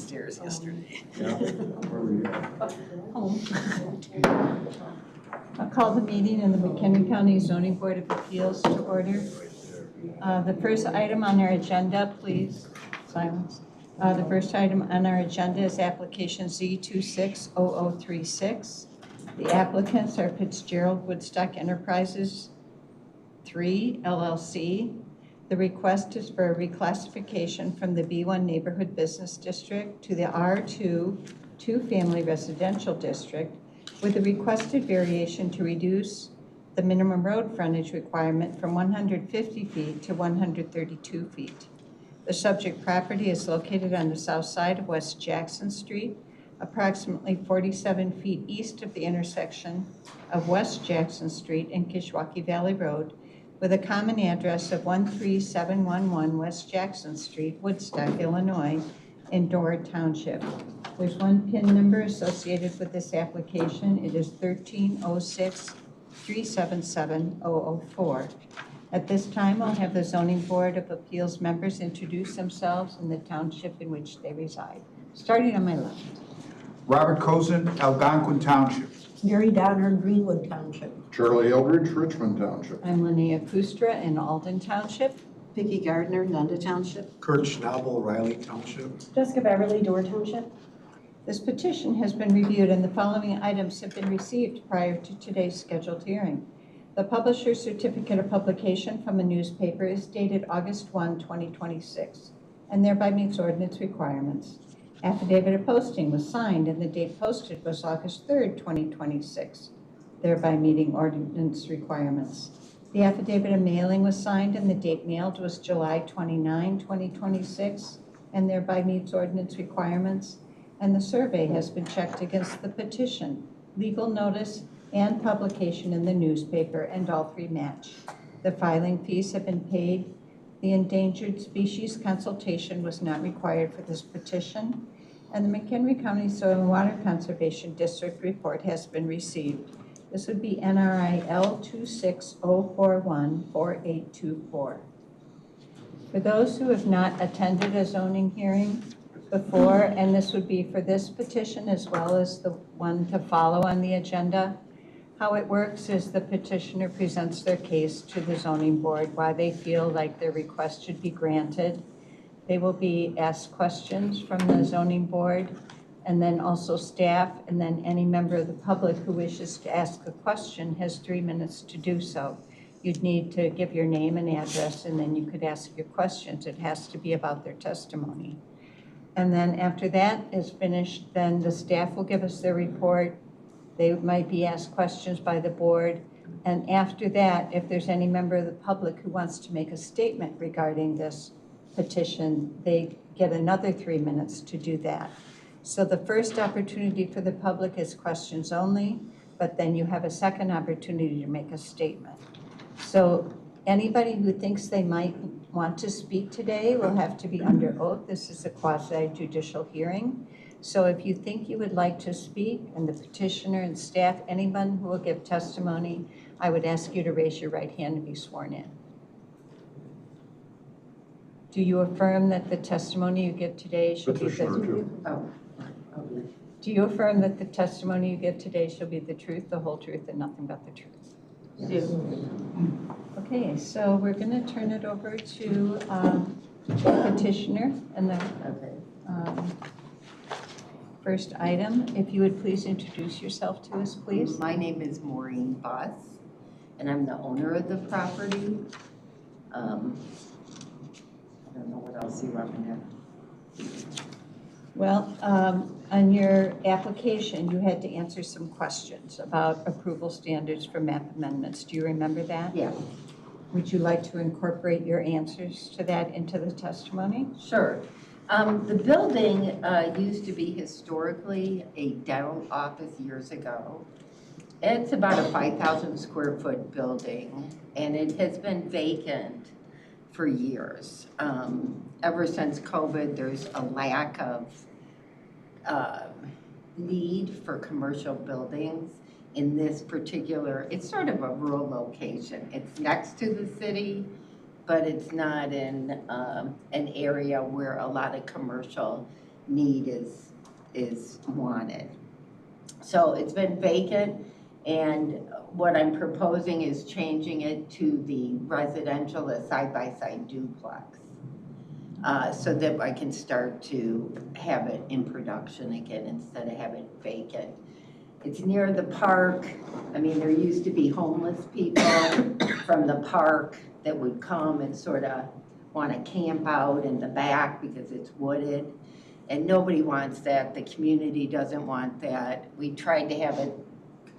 downstairs yesterday. Yeah. Where were you at? Home. I'll call the meeting in the McHenry County Zoning Board of Appeals to order. The first item on our agenda, please, silence. The first item on our agenda is application Z260036. The applicants are Fitzgerald Woodstock Enterprises 3 LLC. The request is for a reclassification from the B1 Neighborhood Business District to the R2 Two-Family Residential District, with a requested variation to reduce the minimum road frontage requirement from 150 feet to 132 feet. The subject property is located on the south side of West Jackson Street, approximately 47 feet east of the intersection of West Jackson Street and Kishwaukee Valley Road, with a common address of 13711 West Jackson Street, Woodstock, Illinois, in Dorr Township. There's one PIN number associated with this application. It is 1306377004. At this time, I'll have the Zoning Board of Appeals members introduce themselves and the township in which they reside. Starting on my left. Robert Cozen, Algonquin Township. Mary Donner, Greenwood Township. Charlie Eldridge, Richmond Township. I'm Linnea Kustra in Alden Township. Vicki Gardner, Nunda Township. Kurt Schnabel, Riley Township. Jessica Beverly, Dorr Township. This petition has been reviewed and the following items have been received prior to today's scheduled hearing. The publisher's certificate of publication from a newspaper is dated August 1, 2026, and thereby meets ordinance requirements. Affidavit of posting was signed and the date posted was August 3rd, 2026, thereby meeting ordinance requirements. The affidavit of mailing was signed and the date mailed was July 29, 2026, and thereby meets ordinance requirements. And the survey has been checked against the petition, legal notice, and publication in the newspaper, and all three match. The filing fees have been paid. The endangered species consultation was not required for this petition, and the McHenry County Soil and Water Conservation District report has been received. This would be NRI L260414824. For those who have not attended a zoning hearing before, and this would be for this petition as well as the one to follow on the agenda, how it works is the petitioner presents their case to the zoning board, why they feel like their request should be granted. They will be asked questions from the zoning board, and then also staff, and then any member of the public who wishes to ask a question has 3 minutes to do so. You'd need to give your name and address, and then you could ask your questions. It has to be about their testimony. And then after that is finished, then the staff will give us their report. They might be asked questions by the board. And after that, if there's any member of the public who wants to make a statement regarding this petition, they get another 3 minutes to do that. So the first opportunity for the public is questions only, but then you have a second opportunity to make a statement. So anybody who thinks they might want to speak today will have to be under oath. This is a quasi-judicial hearing. So if you think you would like to speak, and the petitioner and staff, anyone who will give testimony, I would ask you to raise your right hand and be sworn in. Do you affirm that the testimony you give today shall be Petitioner the too. Do you affirm that the testimony you give today shall be the truth, the whole truth, and nothing but the truth? Yes. Okay, so we're going to turn it over to the petitioner and the first item. If you would please introduce yourself to us, please. My name is Maureen Buss, and I'm the owner of the property. I don't know what else you want me to. Well, on your application, you had to answer some questions about approval standards for map amendments. Do you remember that? Yeah, Would you like to incorporate your answers to that into the testimony? sure. The building used to be historically a dental office years ago. It's about a 5,000 square foot building, and it has been vacant for years. Ever since COVID, there's a lack of need for commercial buildings in this particular, it's sort of a rural location. It's next to the city, but it's not in an area where a lot of commercial need is wanted. So it's been vacant, and what I'm proposing is changing it to the residential, a side-by-side duplex. So that I can start to have it in production again instead of having it vacant. It's near the park. I mean, there used to be homeless people from the park that would come and sort of want to camp out in the back because it's wooded. And nobody wants that. The community doesn't want that. We tried to have it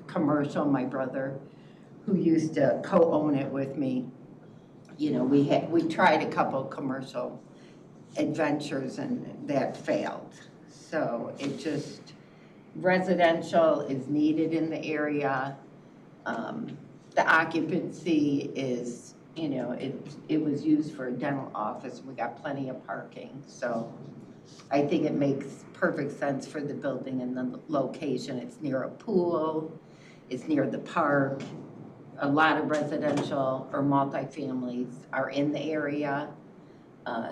commercial. My brother, who used to co-own it with me, you know, we tried a couple commercial adventures and that failed. So it just, residential is needed in the area. The occupancy is, you know, it was used for a dental office. We got plenty of parking. So I think it makes perfect sense for the building and the location. It's near a pool, it's near the park. A lot of residential or multifamilies are in the area.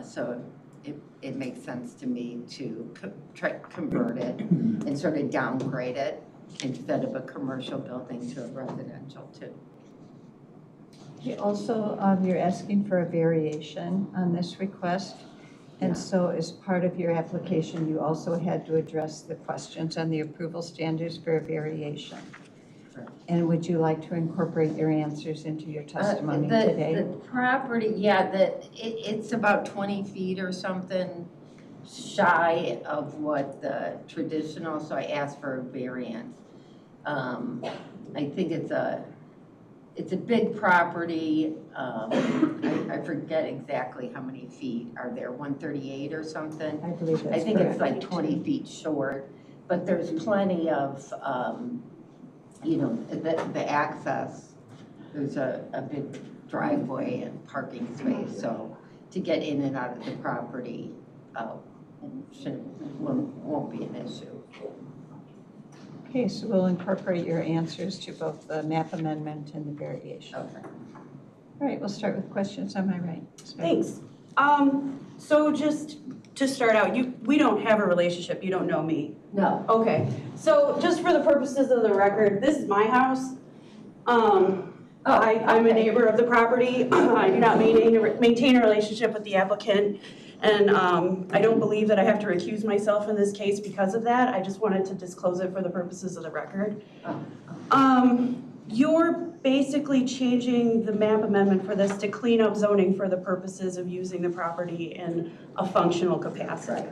So it makes sense to me to convert it and sort of downgrade it instead of a commercial building to a residential too. Okay, also, you're asking for a variation on this request. And so as part of your application, you also had to address the questions on the approval standards for a variation. Correct. And would you like to incorporate your answers into your testimony today? The property, yeah, it's about 20 feet or something shy of what the traditional, so I asked for a variance. I think it's a big property. I forget exactly how many feet are there, 138 or something? I believe that's I think it's correct. like 20 feet short, but there's plenty of, you know, the access. There's a big driveway and parking space, so to get in and out of the property won't be an issue. Okay, so we'll incorporate your answers to both the map amendment and the variation. Okay. All right, we'll start with questions on my right. Thanks. So just to start out, we don't have a relationship, you don't know me. No. Okay, so just for the purposes of the record, this is my house. I'm a neighbor of the property. I do not maintain a relationship with the applicant. And I don't believe that I have to recuse myself in this case because of that. I just wanted to disclose it for the purposes of the record. You're basically changing the map amendment for this to clean up zoning for the purposes of using the property in a functional capacity.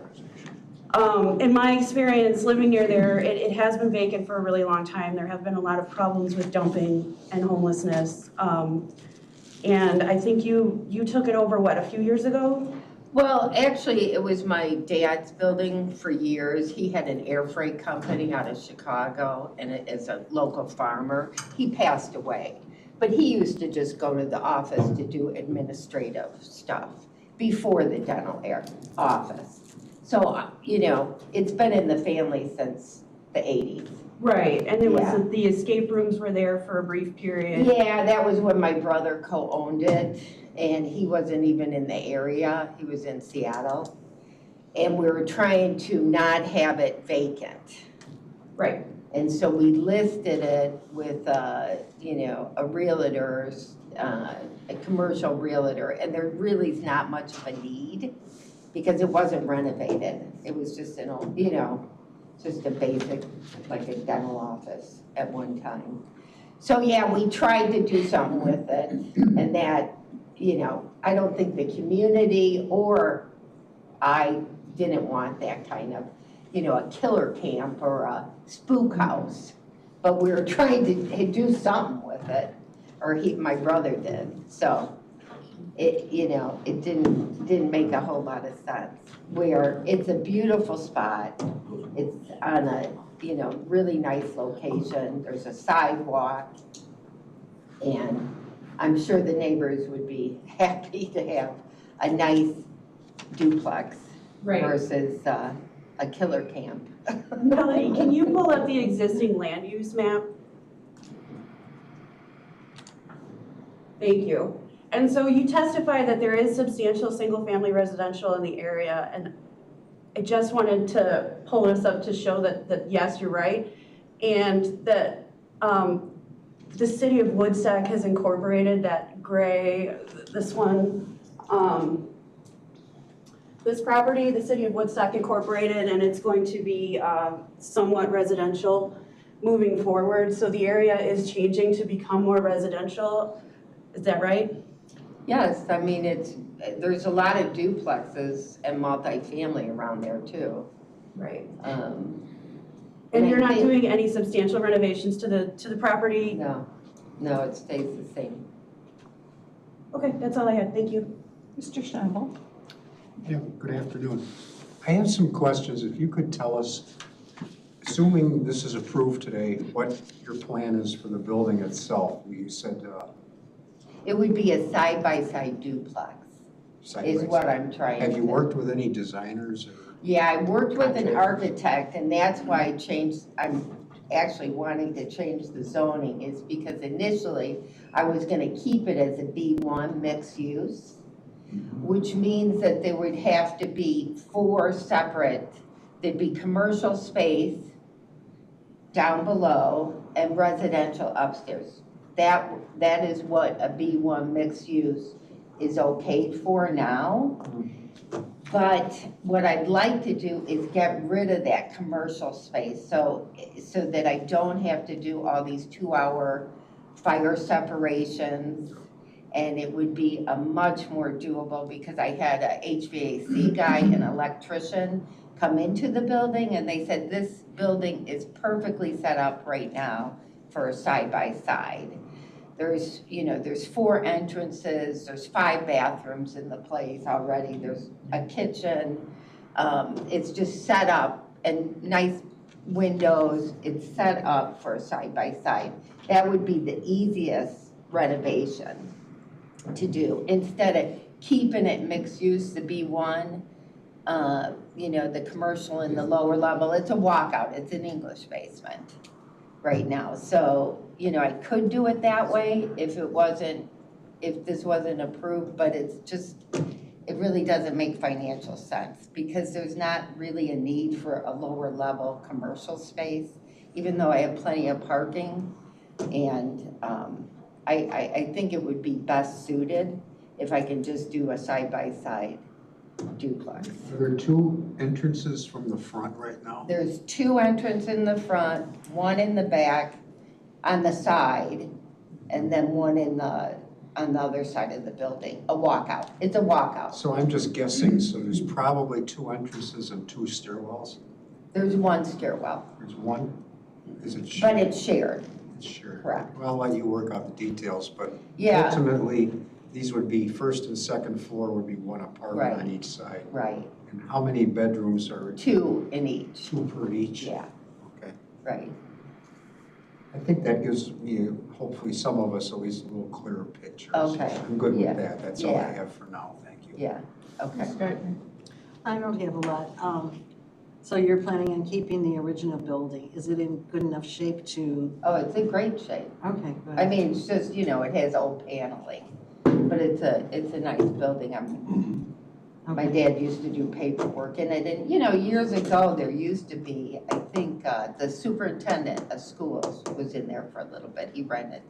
In my experience living near there, it has been vacant for a really long time. There have been a lot of problems with dumping and homelessness. And I think you took it over, what, a few years ago? Well, actually, it was my dad's building for years. He had an air freight company out of Chicago, and as a local farmer, he passed away. But he used to just go to the office to do administrative stuff before the dental office. So, you know, it's been in the family since the 80s. Right, and there was Yeah. the escape rooms were there for a brief period. Yeah, that was when my brother co-owned it, and he wasn't even in the area. He was in Seattle. And we were trying to not have it vacant. Right. And so we listed it with, you know, a realtor's, a commercial realtor, and there really is not much of a need because it wasn't renovated. It was just an old, you know, just a basic, like a dental office at one time. So yeah, we tried to do something with it, and that, you know, I don't think the community or I didn't want that kind of, you know, a killer camp or a spook house. But we were trying to do something with it, or my brother did. So it, you know, it didn't make a whole lot of sense. Where it's a beautiful spot. It's on a, you know, really nice location. There's a sidewalk, and I'm sure the neighbors would be happy to have a nice duplex versus a killer camp. Melanie, can you pull up the existing land use map? Thank you. And so you testify that there is substantial single-family residential in the area, I just wanted to pull this up to show that yes, you're right. And that the city of Woodstock has incorporated that gray, this one, this property, the city of Woodstock incorporated, and it's going to be somewhat residential moving forward. So the area is changing to become more residential. Is that right? Yes, I mean, there's a lot of duplexes and multifamily around there too. Right. And you're I not think- doing any substantial renovations to the property? No, it stays the same. Okay, that's all I had. Thank you. Mr. Scheinble? Yeah, good afternoon. I have some questions. If you could tell us, assuming this is approved today, what your plan is for the building itself? You said It would be a side-by-side duplex, side is by what side. I'm trying to Have you say. worked with any designers or? Yeah, I worked with an Contractor. architect, and that's why I'm actually wanting to change the zoning, is because initially, I was gonna keep it as a B1 mixed use, which means that there would have to be 4 separate, there'd be commercial space down below and residential upstairs. That is what a B1 mixed use is okayed for now. But what I'd like to do is get rid of that commercial space so that I don't have to do all these 2-hour fire separations. And it would be a much more doable, because I had a HVAC guy, an electrician, come into the building, and they said this building is perfectly set up right now for a side-by-side. There's 4 entrances, there's 5 bathrooms in the place already, there's a kitchen. It's just set up, and nice windows, it's set up for a side-by-side. That would be the easiest renovation to do, instead of keeping it mixed use, the B1, the commercial in the lower level. It's a walkout, it's an English basement right now. So, I could do it that way if this wasn't approved, but it really doesn't make financial sense, because there's not really a need for a lower level commercial space, even though I have plenty of parking. And I think it would be best suited if I can just do a side-by-side duplex. Are there 2 entrances from the front right now? There's 2 entrances in the front, 1 in the back, on the side, and then 1 on the other side of the building, a walkout. It's a walkout. So I'm just guessing, so there's probably 2 entrances and 2 stairwells? There's 1 stairwell, There's 1? Is it but shared? it's shared, It's shared. correct. Well, I'll let you work out the details, but Yeah, ultimately, these would be first and second floor would be 1 apartment Right. on each side. right. And how many bedrooms are? 2 in each, 2 per each? yeah, Okay. right. I think that gives me, hopefully some of us, at least a little clearer picture. So Okay. I'm good with Yeah. that. That's all I Yeah. have for now. Thank you. Yeah, okay. Ms. Gardner? I don't have a lot. So you're planning on keeping the original building. Is it in good enough shape to, Oh, it's in great shape. okay, good. I mean, it's just, it has old paneling, but it's a nice building. My Okay. dad used to do paperwork in it, and, years ago, there used to be, I think, the superintendent of schools was in there for a little bit. He rented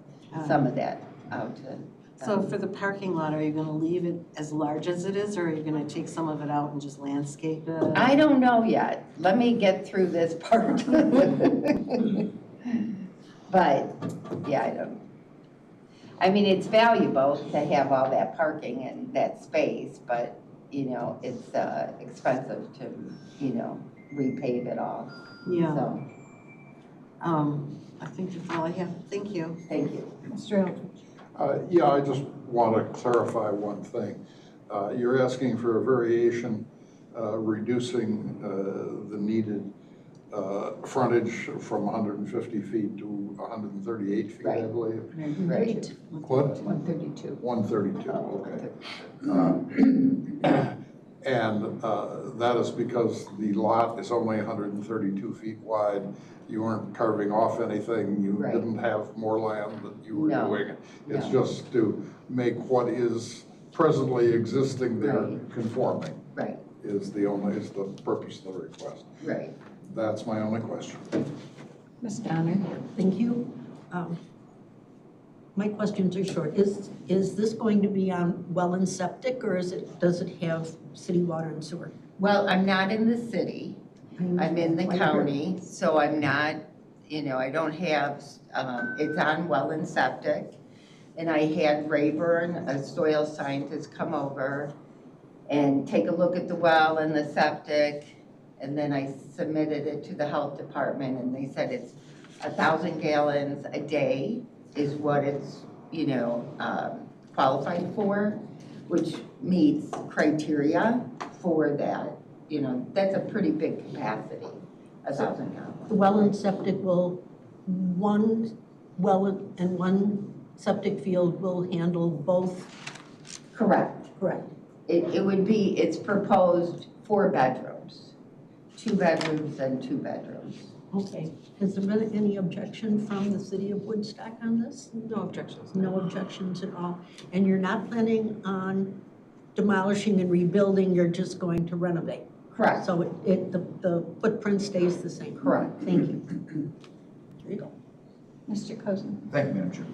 some of that out to. So for the parking lot, are you gonna leave it as large as it is, or are you gonna take some of it out and just landscape it? I don't know yet. Let me get through this part. But, yeah, I don't. I mean, it's valuable to have all that parking and that space, but, it's expensive to, repave it all. Yeah, So, I think that's all I have. Thank you. thank you. Mr. Eldridge? Yeah, I just want to clarify one thing. You're asking for a variation, reducing the needed frontage from 150 feet to 138 feet, I Right. believe. Right. What? 132. 132, Oh, okay. And that is because the lot is only 132 feet wide. You weren't carving off anything. You Right. didn't have more land that you were No, doing. It's no. just to make what is presently existing there Right. conforming. Right. is the purpose of the request. Right. That's my only question. Ms. Donner? Thank you. My questions are short. Is this going to be on well and septic, or does it have city water and sewer? Well, I'm not in the city. I'm in the county, so I'm not, I don't have, it's on well and septic. And I had Rayburn, a soil scientist, come over and take a look at the well and the septic. And then I submitted it to the health department, and they said it's 1,000 gallons a day is what it's, qualified for, which meets criteria for that. That's a pretty big capacity, 1,000 gallons. The well and septic one well and one septic field will handle both? Correct. Correct. It's proposed 4 bedrooms, 2 bedrooms and 2 bedrooms. Okay. Has there been any objection from the city of Woodstock on this? No objections. No objections at all? And you're not planning on demolishing and rebuilding, you're just going to renovate? Correct. So the footprint stays the same? Correct. Thank you. There you go. Mr. Cozen? Thank you, Madam Chair.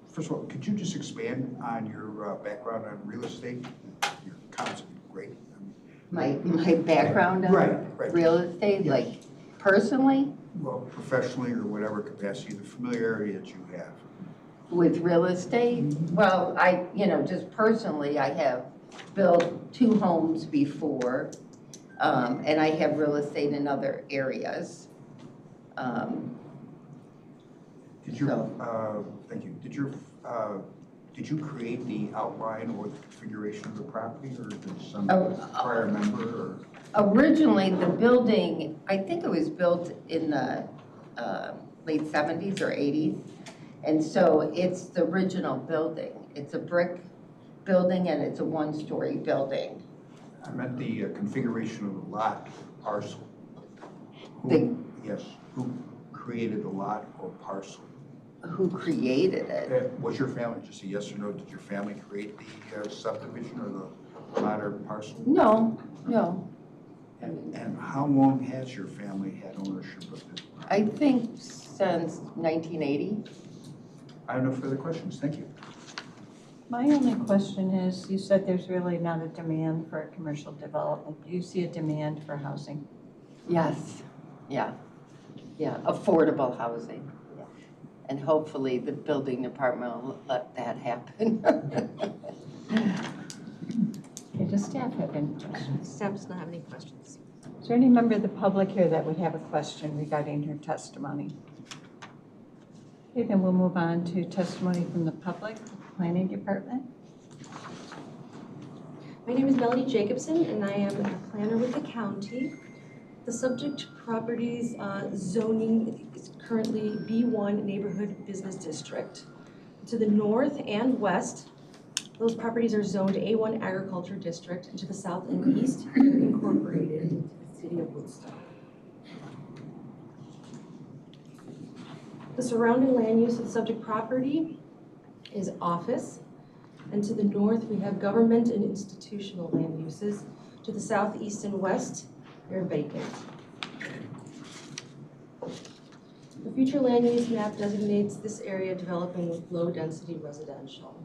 First of all, could you just expand on your background on real estate? Your comments are great. My background on Right. real estate, Yeah. like personally, Well, professionally or whatever capacity, the familiarity that you have. with real estate, well, just personally, I have built 2 homes before, and I have real estate in other areas. Did you, So- thank you, did you create the outline or the configuration of the property, or did some prior member, or? Originally, the building, I think it was built in the late 70s or 80s, and so it's the original building. It's a brick building and it's a 1-story building. I meant the configuration of the lot parcel. Yes, who created the lot or parcel? Who created it? Was your family, just a yes or no, did your family create the subdivision or the lot or parcel? No. And how long has your family had ownership of this? I think since 1980. I have no further questions, thank you. My only question is, you said there's really not a demand for a commercial development. Do you see a demand for housing? Yes, yeah, affordable housing. And hopefully the building department will let that happen. Okay, does staff have any questions? Staff does not have any questions. Is there any member of the public here that would have a question regarding her testimony? Okay, then we'll move on to testimony from the public, planning department. My name is Melody Jacobson, and I am a planner with the county. The subject property's zoning is currently B1 Neighborhood Business District. To the north and west, those properties are zoned A1 Agriculture District, and to the south and east, they're incorporated into the city of Woodstock. The surrounding land use of the subject property is office, and to the north, we have government and institutional land uses. To the south, east, and west, they're vacant. The future land use map designates this area developing with low-density residential.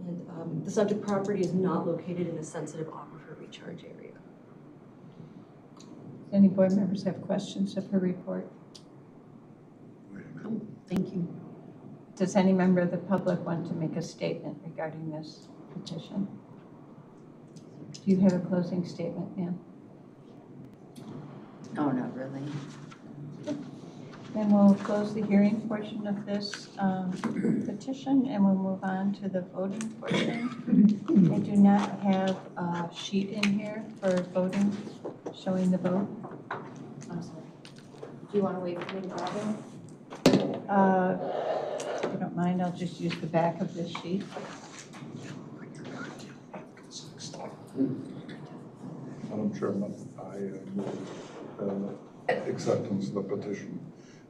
And the subject property is not located in a sensitive aquifer recharge area. Any board members have questions of her report? Thank you. Does any member of the public want to make a statement regarding this petition? Do you have a closing statement, ma'am? No, not really. Then we'll close the hearing portion of this petition, and we'll move on to the voting portion. I do not have a sheet in here for voting, showing the vote. I'm sorry. Do you want to wait for me to grab it? If you don't mind, I'll just use the back of this sheet. Madam Chairman, I move acceptance of the petition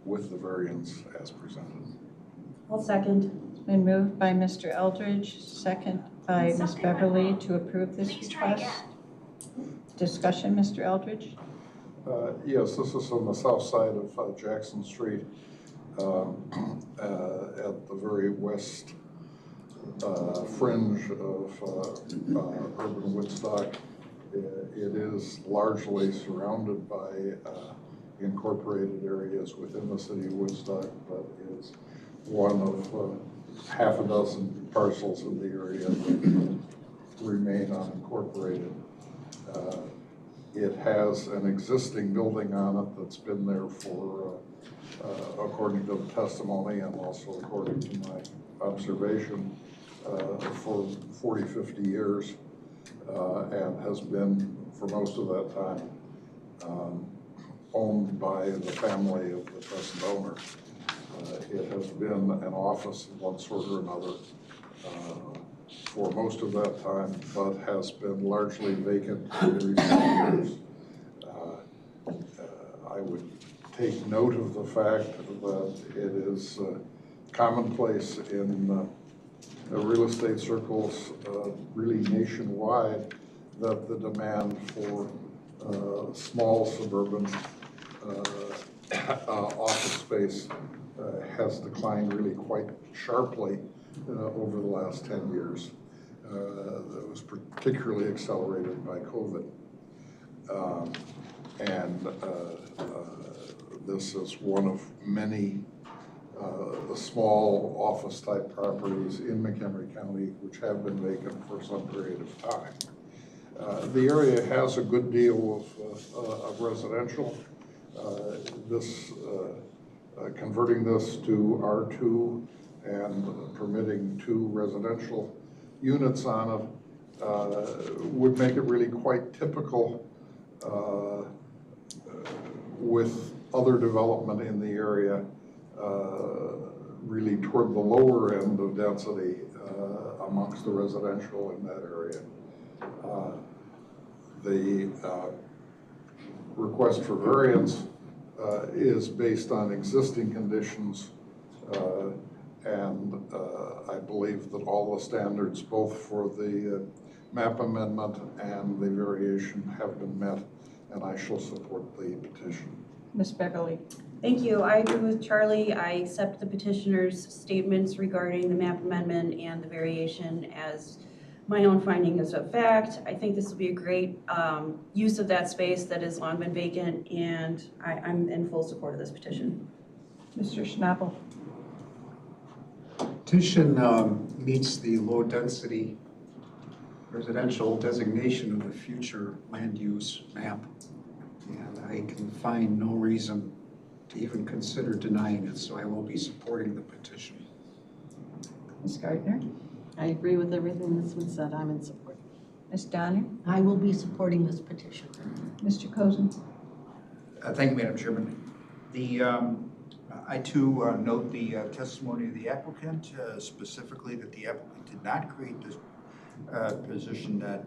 with the variance as presented. I'll second. It's been moved by Mr. Eldridge, second by Ms. Beverly to approve this request. Discussion, Mr. Eldridge? Yes, this is on the south side of Jackson Street, at the very west fringe of urban Woodstock. It is largely surrounded by incorporated areas within the city of Woodstock, but is one of half a dozen parcels in the area that remain unincorporated. It has an existing building on it that's been there for, according to the testimony and also according to my observation, for 40, 50 years, and has been, for most of that time, owned by the family of the present owner. It has been an office of one sort or another for most of that time, but has been largely vacant in recent years. I would take note of the fact that it is commonplace in real estate circles, really nationwide, that the demand for small suburban office space has declined really quite sharply over the last 10 years. That was particularly accelerated by COVID. This is one of many small office-type properties in McHenry County which have been vacant for some period of time. The area has a good deal of residential. Converting this to R2 and permitting 2 residential units on it would make it really quite typical with other development in the area, really toward the lower end of density amongst the residential in that area. The request for variance is based on existing conditions, and I believe that all the standards, both for the map amendment and the variation, have been met, and I shall support the petition. Ms. Beverly? Thank you. I agree with Charlie. I accept the petitioner's statements regarding the map amendment and the variation as my own finding is a fact. I think this will be a great use of that space that has long been vacant, and I'm in full support of this petition. Mr. Schnabel? Petition meets the low-density residential designation of the future land use map, and I can find no reason to even consider denying it, so I will be supporting the petition. Ms. Gardner? I agree with everything that's been said. I'm in support. Ms. Donner? I will be supporting this petition. Mr. Cozen? Thank you, Madam Chairman. I too note the testimony of the applicant, specifically that the applicant did not create this position that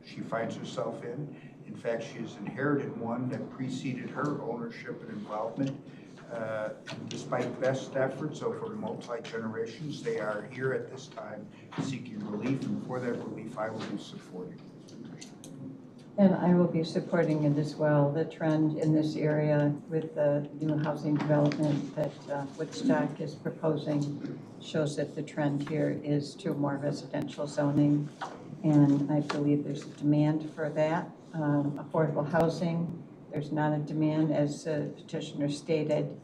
she finds herself in. In fact, she has inherited one that preceded her ownership and involvement. Despite best efforts over multi-generations, they are here at this time seeking relief, and for that relief, I will be supporting. And I will be supporting it as well. The trend in this area with the new housing development that Woodstock is proposing shows that the trend here is to more residential zoning, and I believe there's a demand for that. Affordable housing, there's not a demand, as the petitioner stated.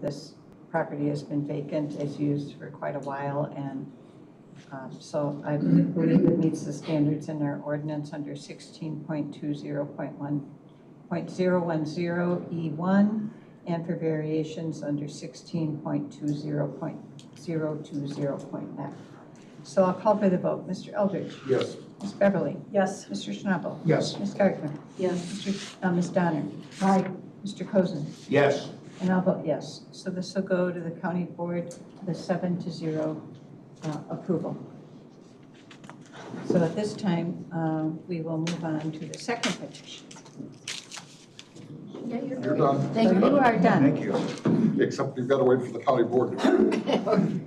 This property has been vacant, as used for quite a while, and so I believe it meets the standards in our ordinance under 16.20.10E1 and for variations under 16.20.020.f. So I'll call for the vote. Mr. Eldridge? Yes. Ms. Beverly? Yes. Mr. Schnabel? Yes. Ms. Gardner? Yes. Ms. Donner? Aye. Mr. Cozen? Yes. And I'll vote yes. So this will go to the county board, the 7-0 approval. So at this time, we will move on to the second petition. Yeah, You're done. So you are done. Thank you. Except you've got to wait for the county board to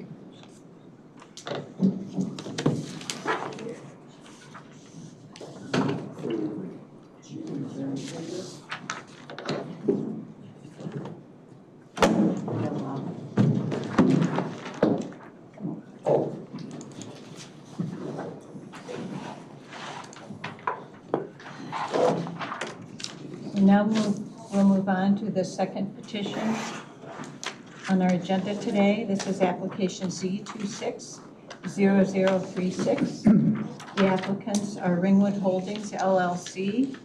Now we'll move on to the second petition on our agenda today. This is application Z260036. The applicants are Ringwood Holdings LLC.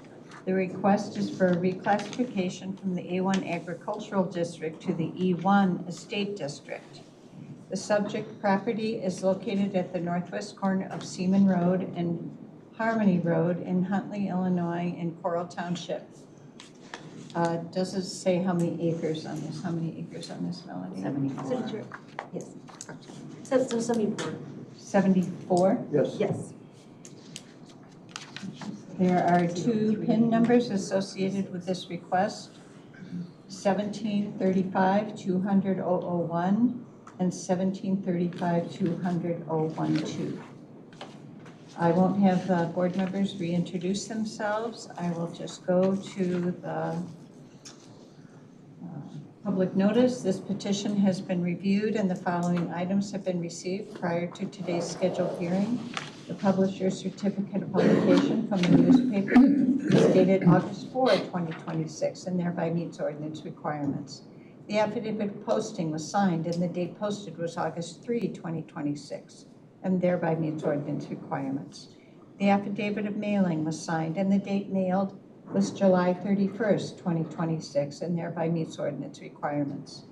The request is for a reclassification from the A1 Agricultural District to the E1 Estate District. The subject property is located at the northwest corner of Seaman Road and Harmony Road in Huntley, Illinois, in Coral Township. Does it say how many acres on this? How many acres on this, Melody? 74. Yes. So 74. 74? Yes. Yes. There are two PIN numbers associated with this request, 1735-200-001 and 1735-200-012. I won't have board members reintroduce themselves. I will just go to the public notice. This petition has been reviewed and the following items have been received prior to today's scheduled hearing. The publisher's certificate of publication from the newspaper is dated August 4, 2026, and thereby meets ordinance requirements. The affidavit of posting was signed and the date posted was August 3, 2026, and thereby meets ordinance requirements. The affidavit of mailing was signed and the date mailed was July 31st, 2026, and thereby meets ordinance requirements.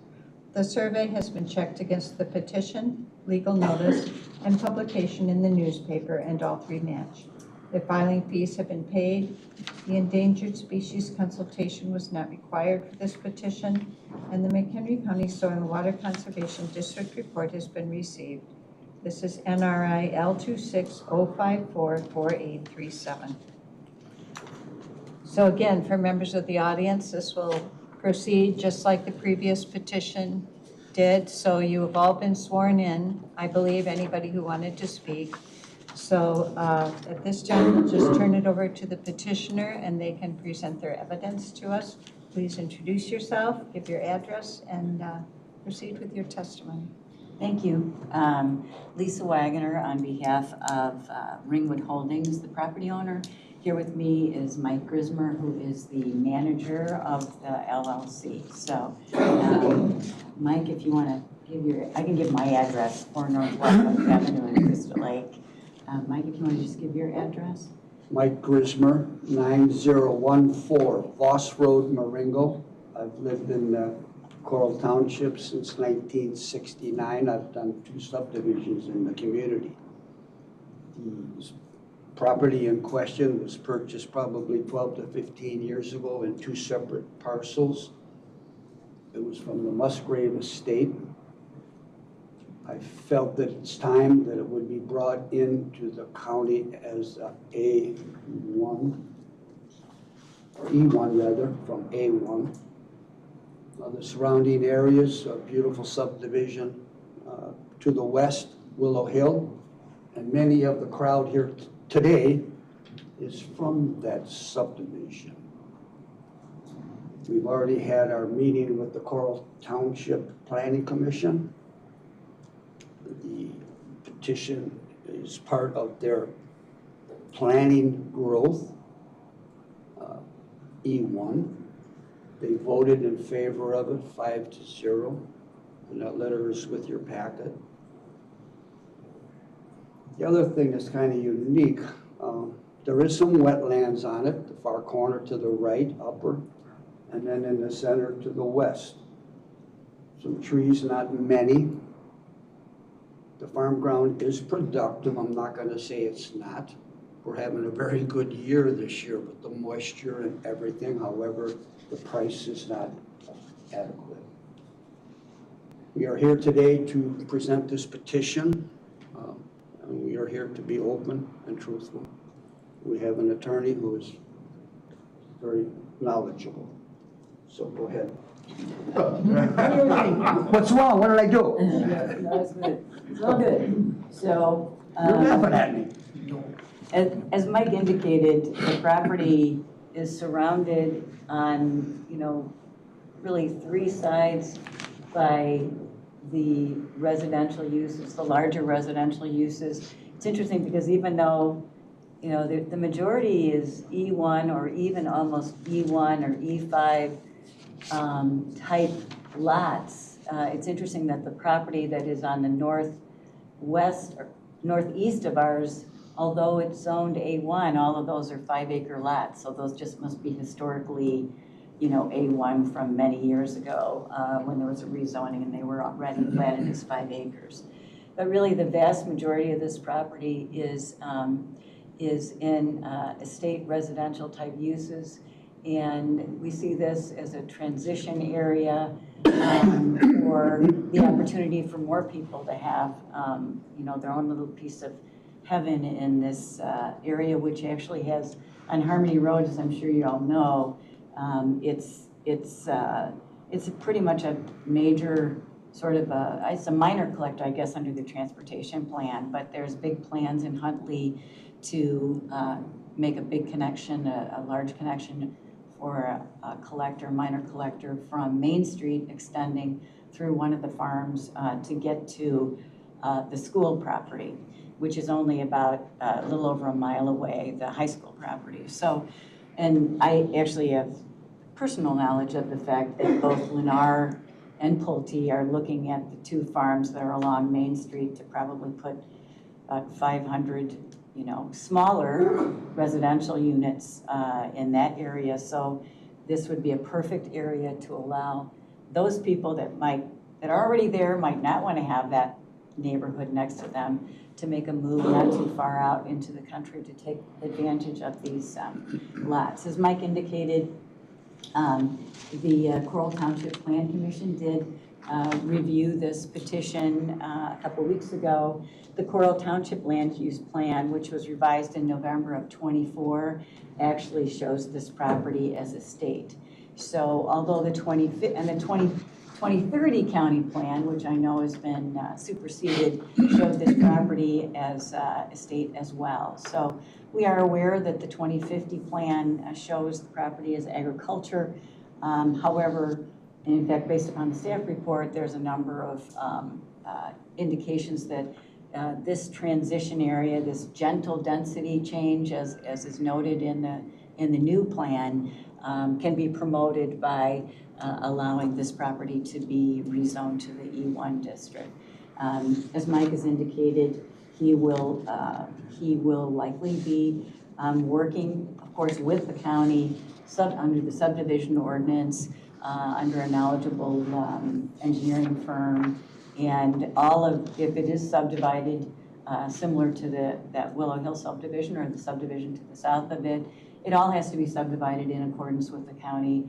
The survey has been checked against the petition, legal notice, and publication in the newspaper, and all three match. The filing fees have been paid. The endangered species consultation was not required for this petition, and the McHenry County Soil and Water Conservation District report has been received. This is NRI L260544837. So again, for members of the audience, this will proceed just like the previous petition did. So you have all been sworn in, I believe, anybody who wanted to speak. So at this time, we'll just turn it over to the petitioner and they can present their evidence to us. Please introduce yourself, give your address, and proceed with your testimony. Thank you. Lisa Wagner on behalf of Ringwood Holdings, the property owner. Here with me is Mike Grismer, who is the manager of the LLC. So, Mike, if you want to give I can give my address, 4 North Westwood Avenue in Crystal Lake. Mike, if you want to just give your address. Mike Grismer, 9014 Voss Road, Marengo. I've lived in Coral Township since 1969. I've done 2 subdivisions in the community. The property in question was purchased probably 12 to 15 years ago in 2 separate parcels. It was from the Musgrave Estate. I felt that it's time that it would be brought into the county as A1, E1 rather, from A1. The surrounding areas, a beautiful subdivision. To the west, Willow Hill, and many of the crowd here today is from that subdivision. We've already had our meeting with the Coral Township Planning Commission. The petition is part of their planning growth, E1. They voted in favor of it 5-0, and that letter is with your packet. The other thing that's kind of unique, there is some wetlands on it, the far corner to the right, upper, and then in the center to the west. Some trees, not many. The farm ground is productive. I'm not going to say it's not. We're having a very good year this year with the moisture and everything. However, the price is not adequate. We are here today to present this petition. And we are here to be open and truthful. We have an attorney who is very knowledgeable. So go ahead. What's wrong? What did I do? No, it's good. It's all good. So, You're laughing at me. as Mike indicated, the property is surrounded on, really three sides by the residential uses, the larger residential uses. It's interesting because even though, the majority is E1 or even almost E1 or E5 type lots, it's interesting that the property that is on the northwest or northeast of ours, although it's zoned A1, all of those are 5-acre lots. So those just must be historically, A1 from many years ago when there was a rezoning and they were already platted as 5 acres. But really the vast majority of this property is in estate residential type uses. And we see this as a transition area for the opportunity for more people to have, their own little piece of heaven in this area, which actually has, on Harmony Road, as I'm sure you all know, it's pretty much a major sort of it's a minor collector, I guess, under the transportation plan, but there's big plans in Huntley to make a big connection, a large connection for a collector, minor collector from Main Street extending through one of the farms to get to the school property, which is only about a little over a mile away, the high school property. So, and I actually have personal knowledge of the fact that both Lennar and Pulte are looking at the two farms that are along Main Street to probably put about 500, smaller residential units in that area. So this would be a perfect area to allow those people that are already there, might not want to have that neighborhood next to them, to make a move not too far out into the country to take advantage of these lots. As Mike indicated, the Coral Township Plan Commission did review this petition a couple weeks ago. The Coral Township Land Use Plan, which was revised in November of '24, actually shows this property as a state. So although the 2030 county plan, which I know has been superseded, showed this property as a state as well. So we are aware that the 2050 plan shows the property as agriculture. However, and in fact, based upon the staff report, there's a number of indications that this transition area, this gentle density change, as is noted in the new plan, can be promoted by allowing this property to be rezoned to the E1 district. As Mike has indicated, he will likely be working, of course, with the county under the subdivision ordinance, under a knowledgeable engineering firm, and if it is subdivided similar to that Willow Hill subdivision or the subdivision to the south of it, it all has to be subdivided in accordance with the county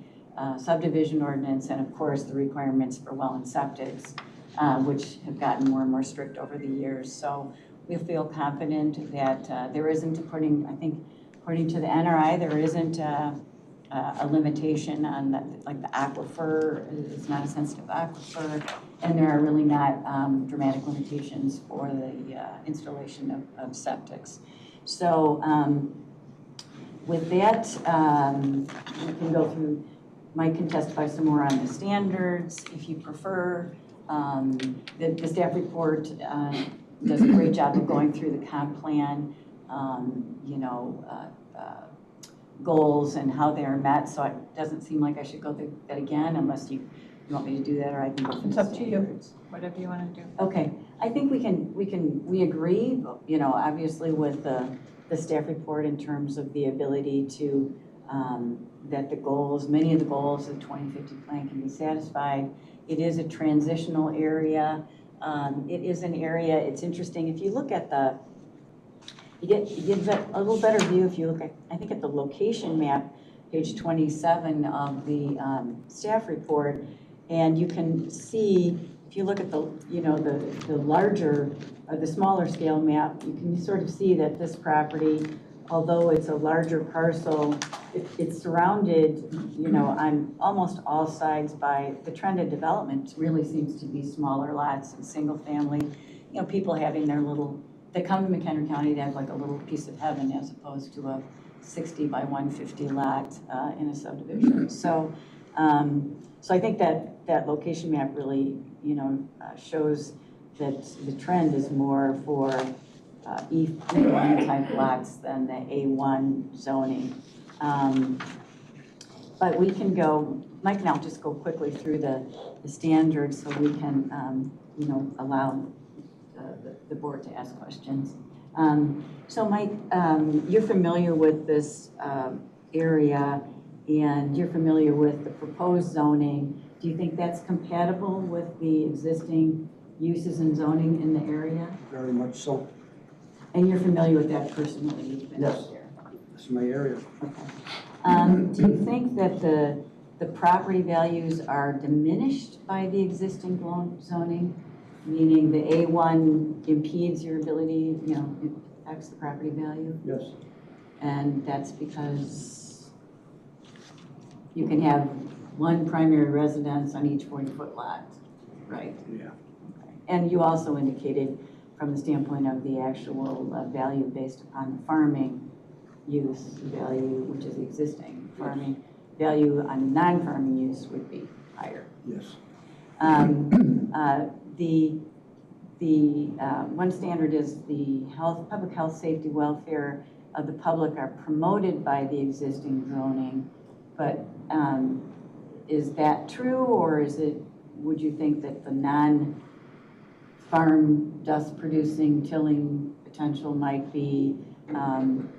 subdivision ordinance, and of course the requirements for well and septics, which have gotten more and more strict over the years. So we feel confident that there isn't, according to the NRI, there isn't a limitation on like the aquifer. It's not a sensitive aquifer, and there are really not dramatic limitations for the installation of septics. So with that, we can go through. Mike can testify some more on the standards if you prefer. The staff report does a great job of going through the comp plan, goals and how they are met. So it doesn't seem like I should go through that again unless you want me to do that, or I can go through It's the up to you, standards. whatever you want to do. Okay, I think we agree, obviously with the staff report in terms of the ability to, that many of the goals of the 2050 plan can be satisfied. It is a transitional area. It is an area, it's interesting, if you look at you get a little better view if you look at, I think, at the location map, page 27 of the staff report, and you can see, if you look at the larger, or the smaller scale map, you can sort of see that this property, although it's a larger parcel, it's surrounded, on almost all sides by the trend of development. Really seems to be smaller lots and single family, people having their little, they come to McHenry County, they have like a little piece of heaven as opposed to a 60 by 150 lot in a subdivision. So, so I think that location map really, shows that the trend is more for E1 type lots than the A1 zoning. But we can go, Mike and I'll just go quickly through the standards so we can, allow the board to ask questions. So Mike, you're familiar with this area and you're familiar with the proposed zoning. Do you think that's compatible with the existing uses and zoning in the area? Very much so. And you're familiar with that personally? You've been Yes. out there? It's my area. Okay. Do you think that the property values are diminished by the existing zoning? Meaning the A1 impedes your ability, affects the property value? Yes. And that's because you can have one primary residence on each 40-foot lot, right? Yeah. Okay. And you also indicated from the standpoint of the actual value based upon the farming use value, which is the existing farming value on non-farming use would be higher. Yes. The one standard is the public health, safety, welfare of the public are promoted by the existing zoning, but is that true, or would you think that the non-farm dust producing tilling potential might be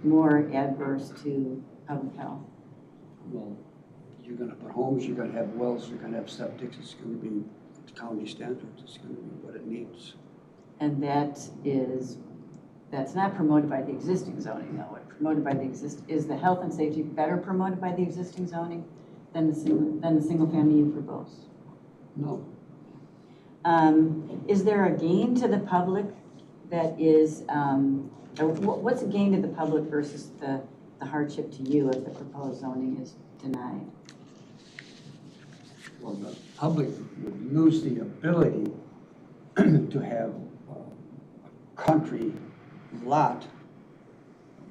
more adverse to public health? Well, you're gonna put homes, you're gonna have wells, you're gonna have septic, it's gonna be county standards, it's gonna be what it needs. And that's not promoted by the existing zoning, though. Promoted by is the health and safety better promoted by the existing zoning than the single family you propose? No. Is there a gain to the public that is, or what's a gain to the public versus the hardship to you if the proposed zoning is denied? Well, the public would lose the ability to have a country lot,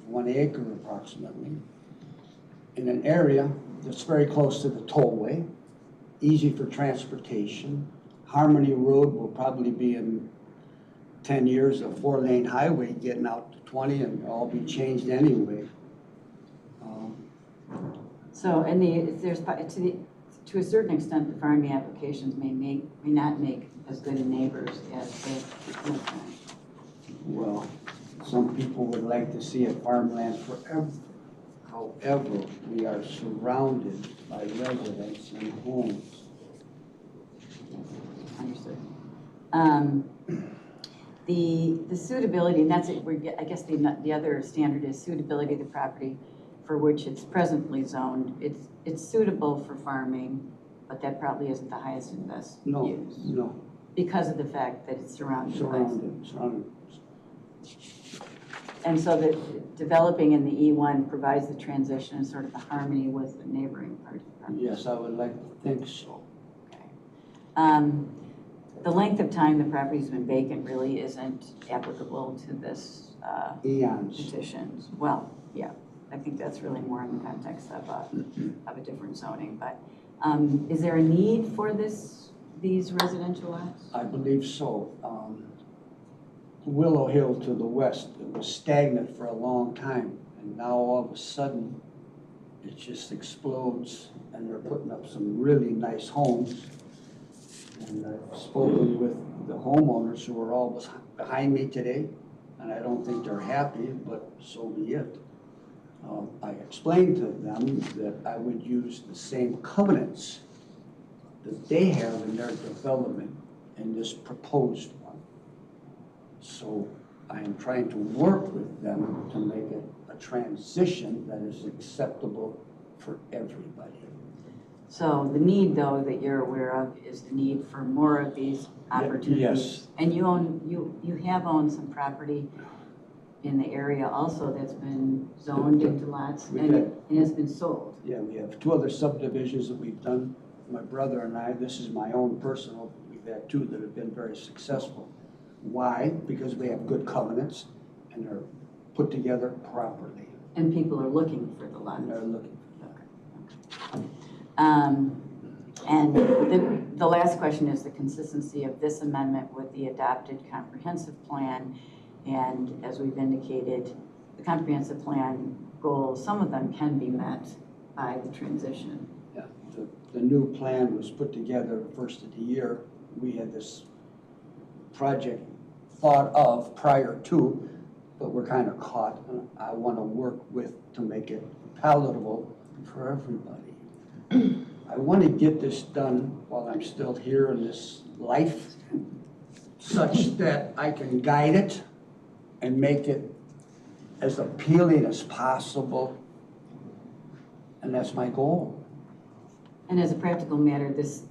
1 acre approximately, in an area that's very close to the tollway, easy for transportation. Harmony Road will probably be in 10 years a 4-lane highway getting out to 20 and all be changed anyway. So, and to a certain extent, the farming applications may not make as good a neighbors as the Well, some people would like to see it farmland forever. However, we are surrounded by residents and homes. Understood. The suitability, and that's it. I guess the other standard is suitability of the property for which it's presently zoned. It's suitable for farming, but that probably isn't the highest and best use. No. Because of the fact that it's surrounded. Surrounded. And so that developing in the E1 provides the transition and sort of the harmony with the neighboring part. Yes, I would like to think so. Okay. The length of time the property's been vacant really isn't applicable to this Eons. petition. Well, yeah, I think that's really more in the context of a different zoning. But is there a need for these residential lots? I believe so. Willow Hill to the west, it was stagnant for a long time, and now all of a sudden, it just explodes, and they're putting up some really nice homes. And I've spoken with the homeowners who are all behind me today, and I don't think they're happy, but so be it. I explained to them that I would use the same covenants that they have in their development in this proposed one. So I am trying to work with them to make it a transition that is acceptable for everybody. So the need, though, that you're aware of is the need for more of these opportunities. Yes. And you have owned some property in the area also that's been zoned into lots and has been sold. Yeah, we have 2 other subdivisions that we've done. My brother and I, this is my own personal, we've had 2 that have been very successful. Why? Because we have good covenants and they're put together properly. And people are looking for the lot. and they're looking. And the last question is the consistency of this amendment with the adopted comprehensive plan. And as we've indicated, the comprehensive plan goals, some of them can be met by the transition. Yeah, the new plan was put together first of the year. We had this project thought of prior to, but we're kind of caught. And I want to work to make it palatable for everybody. I want to get this done while I'm still here in this life, such that I can guide it and make it as appealing as possible. And that's my goal. And as a practical matter, this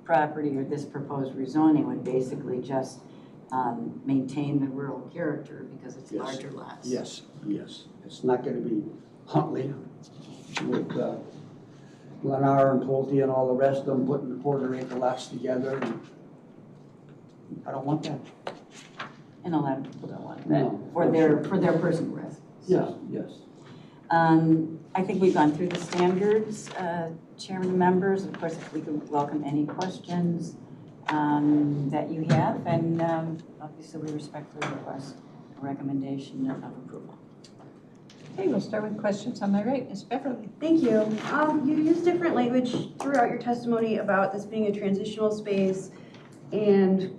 property or this proposed rezoning would basically just maintain the rural character because it's Yes. larger lots. Yes, yes. It's not going to be Huntley with Lennar and Pulte and all the rest of them putting the quarter-acre lots together. I don't want that. And a lot of people don't want that No, for I'm their sure. personal risk. Yes, yes. I think we've gone through the standards, Chairman and members. Of course, we can welcome any questions that you have, and obviously we respectfully request a recommendation of approval. Okay, we'll start with questions on my right. Ms. Beverly. Thank you. You used different language throughout your testimony about this being a transitional space and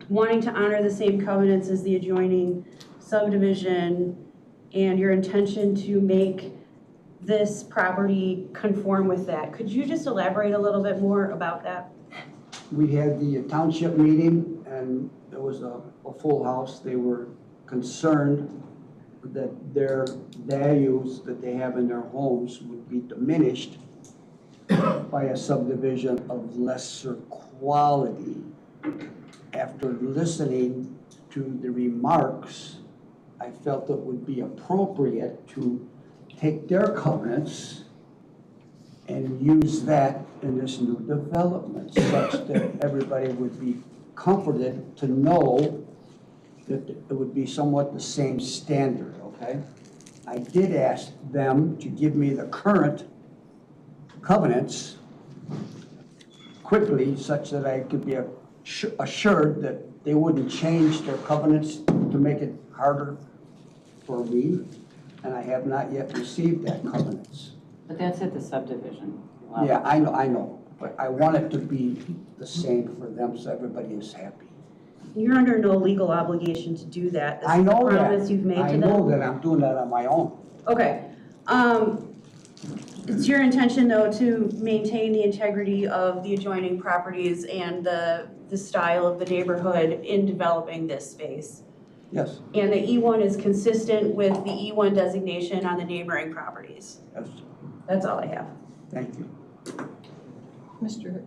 wanting to honor the same covenants as the adjoining subdivision and your intention to make this property conform with that. Could you just elaborate a little bit more about that? We had the township meeting and there was a full house. They were concerned that their values that they have in their homes would be diminished by a subdivision of lesser quality. After listening to the remarks, I felt it would be appropriate to take their covenants and use that in this new development such that everybody would be comforted to know that it would be somewhat the same standard, okay? I did ask them to give me the current covenants quickly such that I could be assured that they wouldn't change their covenants to make it harder for me, and I have not yet received that covenants. But that's at the subdivision level. Yeah, I know, but I want it to be the same for them so everybody is happy. You're under no legal obligation to do that. This I is the know that. promise you've made to I them. know that I'm doing that on my own. Okay. It's your intention, though, to maintain the integrity of the adjoining properties and the style of the neighborhood in developing this space. Yes, And the E1 is consistent with the E1 designation on the neighboring properties. yes, That's all I have. thank you. Mr.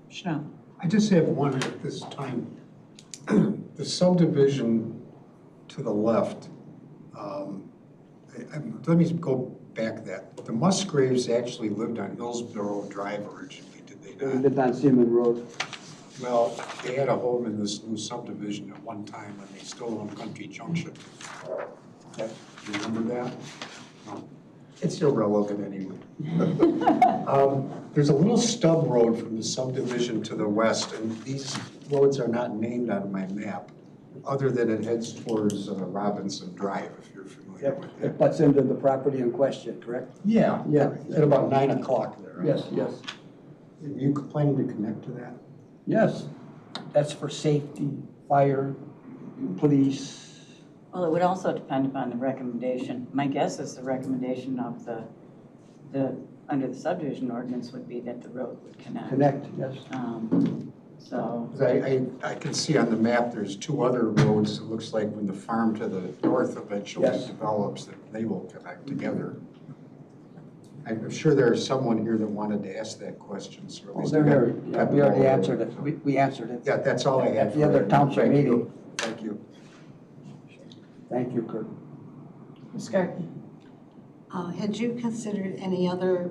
Schnell. I just have one at this time. The subdivision to the left, let me go back that. The Musgraves actually lived on Hillsborough Drive originally, did they We not? lived on Seaman Road. Well, they had a home in this new subdivision at one time when they still owned Country Junction. Okay. Do you remember that? No. It's irrelevant anyway. There's a little stub road from the subdivision to the west, and these roads are not named on my map, other than it heads towards Robinson Drive, if you're familiar with It that. butts into the property in question, correct? Yeah, Yeah. at about 9 o'clock there. Yes, yes. Are you planning to connect to that? Yes, that's for safety, fire, police. Well, it would also depend upon the recommendation. My guess is the recommendation of under the subdivision ordinance would be that the road would connect. Connect, yes. So, 'Cause I can see on the map, there's two other roads, it looks like when the farm to the north eventually Yes. develops, that they will connect together. I'm sure there's someone here that wanted to ask that question, so. at Oh, least they're we got- here. Yeah, we already answered it. We answered it. Yeah, that's all I had. At the for other you. township Thank you. meeting. Thank you. Thank you, Kurt. Ms. Garten. Had you considered any other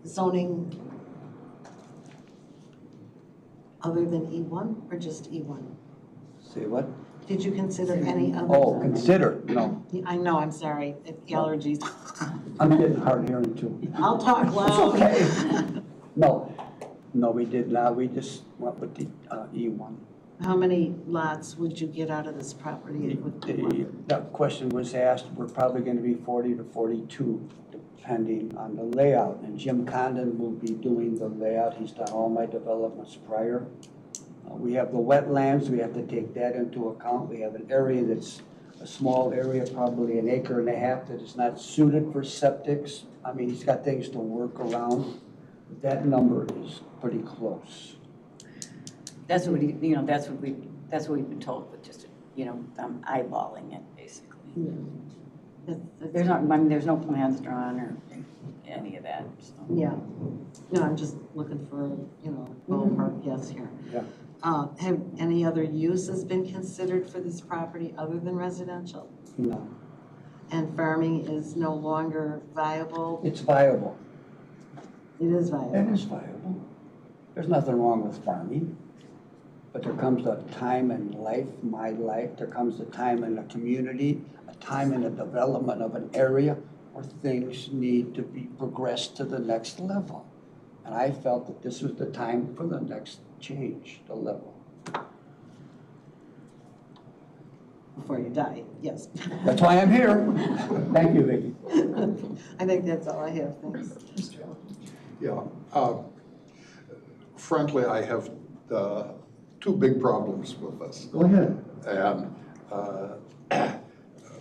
zoning other than E1 or just E1? Say what? Did you consider any other? Oh, consider, no, I know, I'm sorry, allergies. I'm getting hard hearing too. I'll talk It's loud. okay. No, we did not, we just went with the E1. How many lots would you get out of this property with the one? That question was asked, we're probably gonna be 40 to 42, depending on the layout. And Jim Condon will be doing the layout, he's done all my developments prior. We have the wetlands, we have to take that into account. We have an area that's a small area, probably 1.5 acres, that is not suited for septics. I mean, he's got things to work around. That number is pretty close. That's what that's what we've been told, but just, I'm eyeballing it, basically. There's not, I mean, there's no plans drawn or any of that, so. Yeah, no, I'm just looking for, ballpark guess here. Yeah. Have any other uses been considered for this property other than residential? No, And farming is no longer viable? it's viable. It is viable. It is viable. There's nothing wrong with farming. But there comes a time in life, my life, there comes a time in a community, a time in the development of an area where things need to be progressed to the next level. And I felt that this was the time for the next change, the level. Before you die, yes. That's why I'm here. Thank you, Vicki. I think that's all I have, thanks. Yeah. Frankly, I have two big problems with this. Go ahead. And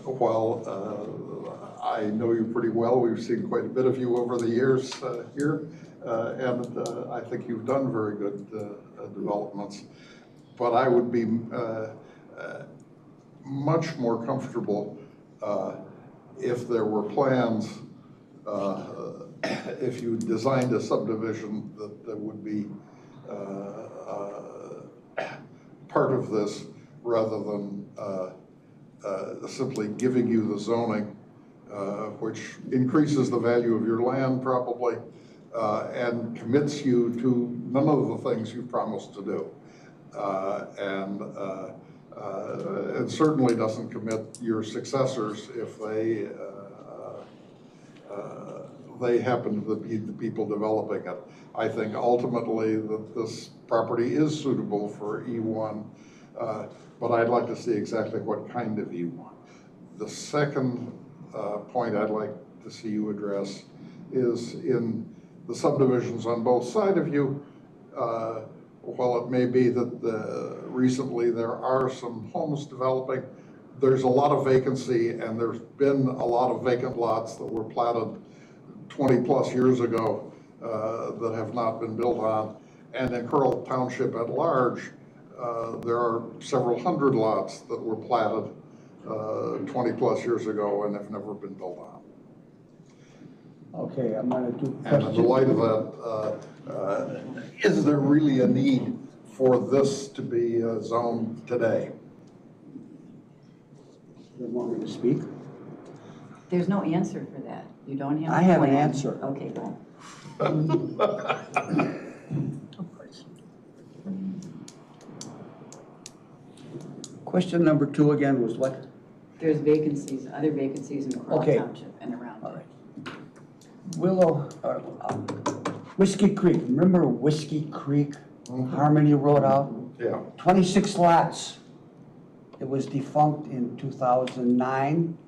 while I know you pretty well, we've seen quite a bit of you over the years here, and I think you've done very good developments. But I would be much more comfortable if there were plans, if you designed a subdivision that would be part of this rather than simply giving you the zoning, which increases the value of your land probably, and commits you to none of the things you promised to do. And it certainly doesn't commit your successors if they happen to be the people developing it. I think ultimately that this property is suitable for E1, but I'd like to see exactly what kind of E1. The second point I'd like to see you address is in the subdivisions on both sides of you. While it may be that recently there are some homes developing, there's a lot of vacancy, and there's been a lot of vacant lots that were platted 20 plus years ago that have not been built on. And in Carroll Township at large, there are several hundred lots that were platted 20 plus years ago and have never been built on. Okay, I'm gonna do And in the light of that, is there really a need for this to be zoned today? You want me to speak? There's no answer for that. You don't have a I have an plan. answer. Okay, go. Question number 2 again was what? There's vacancies, other vacancies in Coral Okay. Township and around All it. right. Willow, Whiskey Creek, remember Whiskey Creek, Harmony Road out? Yeah. 26 lots. It was defunct in 2009.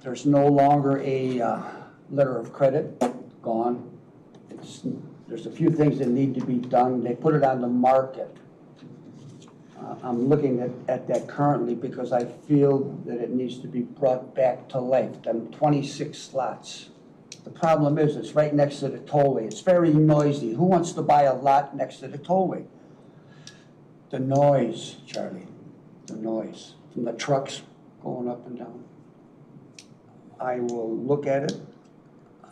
There's no longer a letter of credit, gone. There's a few things that need to be done. They put it on the market. I'm looking at that currently because I feel that it needs to be brought back to life, them 26 slots. The problem is it's right next to the tollway. It's very noisy. Who wants to buy a lot next to the tollway? The noise, Charlie, the noise from the trucks going up and down. I will look at it.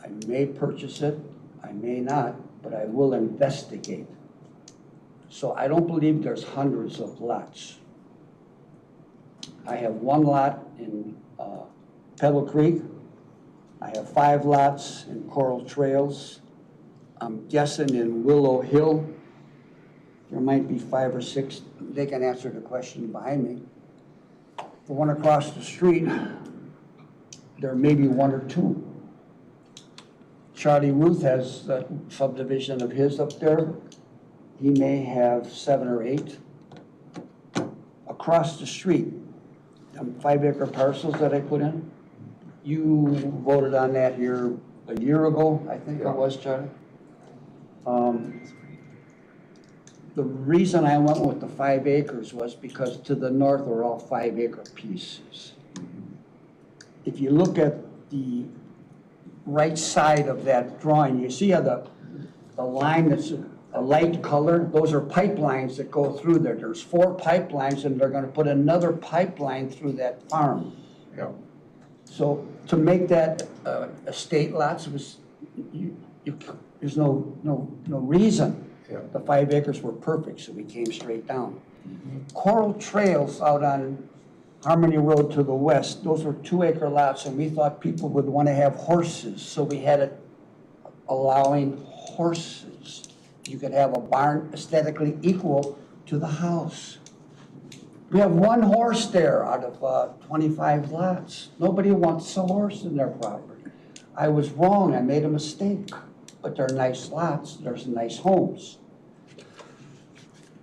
I may purchase it. I may not, but I will investigate. So I don't believe there's hundreds of lots. I have 1 lot in Pebble Creek. I have 5 lots in Coral Trails. I'm guessing in Willow Hill. There might be 5 or 6, they can answer the question behind me. The one across the street, there may be 1 or 2. Charlie Ruth has a subdivision of his up there. He may have 7 or 8. Across the street, 5-acre parcels that I put in, you voted on that here a year ago, I think it was, Charlie. The reason I went with the 5 acres was because to the north are all 5-acre pieces. If you look at the right side of that drawing, you see how the line that's a light color, those are pipelines that go through there. There's 4 pipelines and they're gonna put another pipeline through that farm. Yeah. So to make that estate lots was, there's no reason. Yeah. The 5 acres were perfect, so we came straight down. Coral Trails out on Harmony Road to the west, those were 2-acre lots, and we thought people would want to have horses, so we had it allowing horses. You could have a barn aesthetically equal to the house. We have 1 horse there out of 25 lots. Nobody wants a horse in their property. I was wrong, I made a mistake, but they're nice lots, there's nice homes.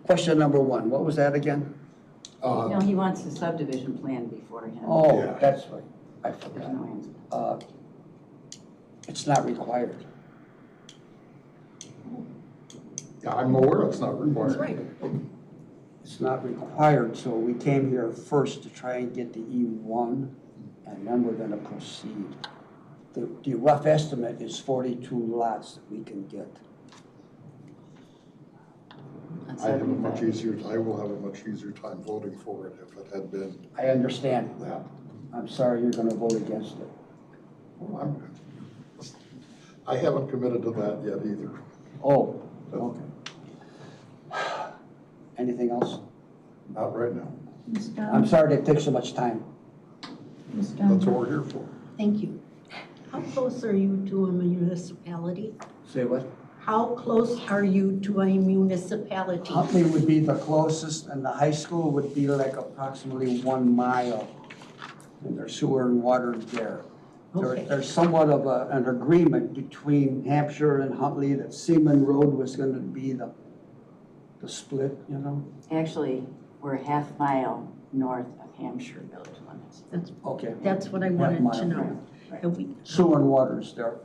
Question number 1, what was that again? No, he wants the subdivision plan before him. Oh, Yeah. that's right, I There's forgot. no answer. It's not required. Yeah, I'm aware it's not required. That's right. It's not required, so we came here first to try and get the E1, and then we're gonna proceed. The rough estimate is 42 lots that we can get. That's I have a 75. much easier, I will have a much easier time voting for it if it had been. I understand. Yeah. I'm sorry you're gonna vote against it. Well, I haven't committed to that yet either. Oh, okay. Anything else? Not right now. Ms. I'm Dunn? sorry to take so much time. Ms. Dunn? That's what we're here for. Thank you. How close are you to a municipality? Say what? How close are you to a municipality? Huntley would be the closest, and the high school would be like approximately 1 mile. And there's sewer and water there. Okay. There's somewhat of an agreement between Hampshire and Huntley that Seaman Road was gonna be the split, you know? Actually, we're a half mile north of Hampshire village limits. Okay. That's what I Half wanted to mile, know. right. Have we- Sewer and water's there.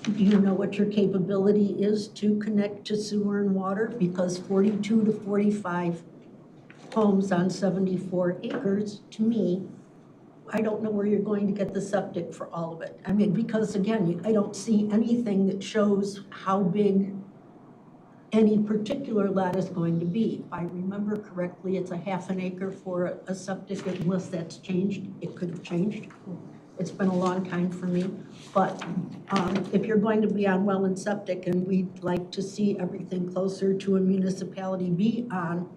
Do you know what your capability is to connect to sewer and water? Because 42 to 45 homes on 74 acres, to me, I don't know where you're going to get the septic for all of it. I mean, because again, I don't see anything that shows how big any particular lot is going to be. If I remember correctly, it's a half an acre for a septic, unless that's changed. It could have changed. It's been a long time for me. But if you're going to be on well and septic, and we'd like to see everything closer to a municipality be on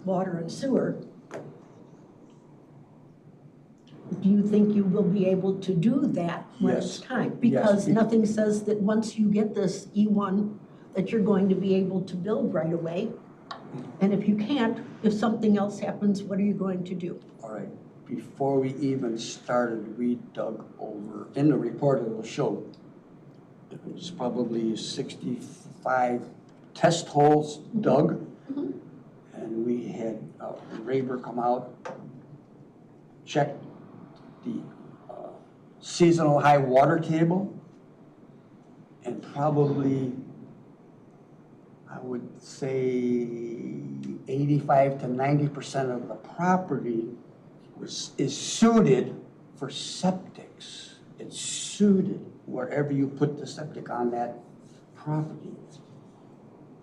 water and sewer, do you think you will be able to do that when it's Yes. time? Yes. Because nothing says that once you get this E1, that you're going to be able to build right away. And if you can't, if something else happens, what are you going to do? All right. Before we even started, we dug over, in the report it will show, it was probably 65 test holes dug. And we had Raber come out, check the seasonal high water table, and probably, I would say 85 to 90% of the property is suited for septics. It's suited wherever you put the septic on that property.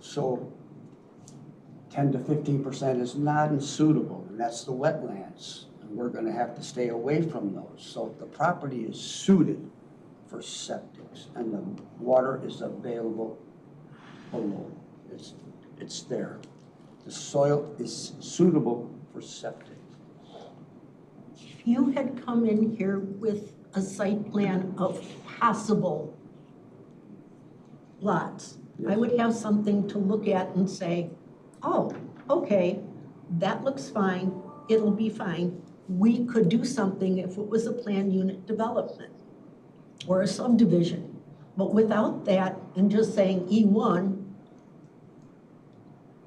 So 10 to 15% is not unsuitable, and that's the wetlands. And we're gonna have to stay away from those. So the property is suited for septics, and the water is available below. It's there. The soil is suitable for septic. If you had come in here with a site plan of possible lots, I would have something to look at and say, oh, okay, that looks fine, it'll be fine. We could do something if it was a planned unit development or a subdivision. But without that and just saying E1,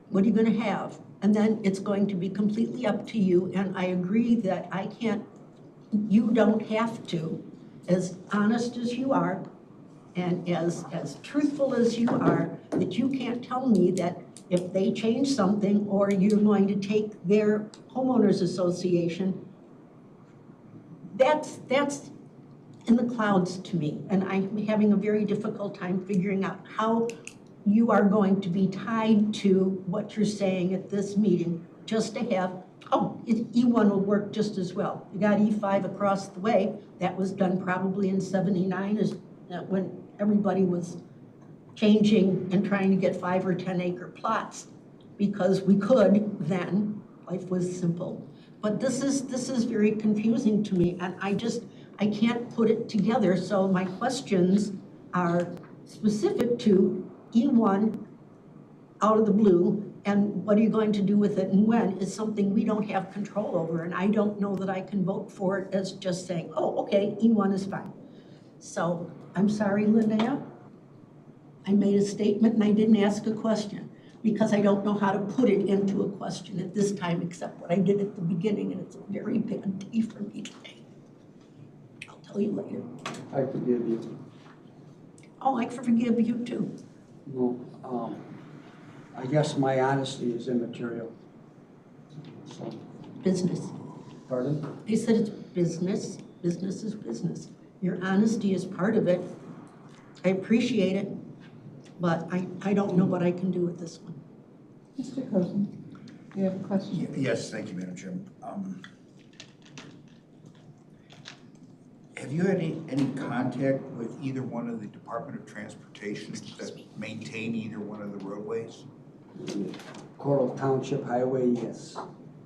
what are you gonna have? And then it's going to be completely up to you, and I agree that I can't, you don't have to, as honest as you are, and as truthful as you are, that you can't tell me that if they change something or you're going to take their homeowners association, that's in the clouds to me. And I'm having a very difficult time figuring out how you are going to be tied to what you're saying at this meeting, just to have, E1 will work just as well. You got E5 across the way, that was done probably in '79, when everybody was changing and trying to get 5 or 10 acre plots, because we could then, life was simple. But this is very confusing to me, and I can't put it together, so my questions are specific to E1 out of the blue, and what are you going to do with it and when is something we don't have control over, and I don't know that I can vote for it as just saying, oh, okay, E1 is fine. So, I'm sorry, Linnea. I made a statement and I didn't ask a question because I don't know how to put it into a question at this time except what I did at the beginning, and it's a very bad day for me today. I'll tell you later. I forgive you. Oh, I forgive you too. Well, I guess my honesty is immaterial. So, Business. pardon? They said it's business. Business is business. Your honesty is part of it. I appreciate it, but I don't know what I can do with this one. Mr. Cozen, you have a question? Yes, thank you, Madam Chairman. Have you had any contact with either one of the Department of Transportation that maintain either one of the roadways? Coral Township Highway, yes.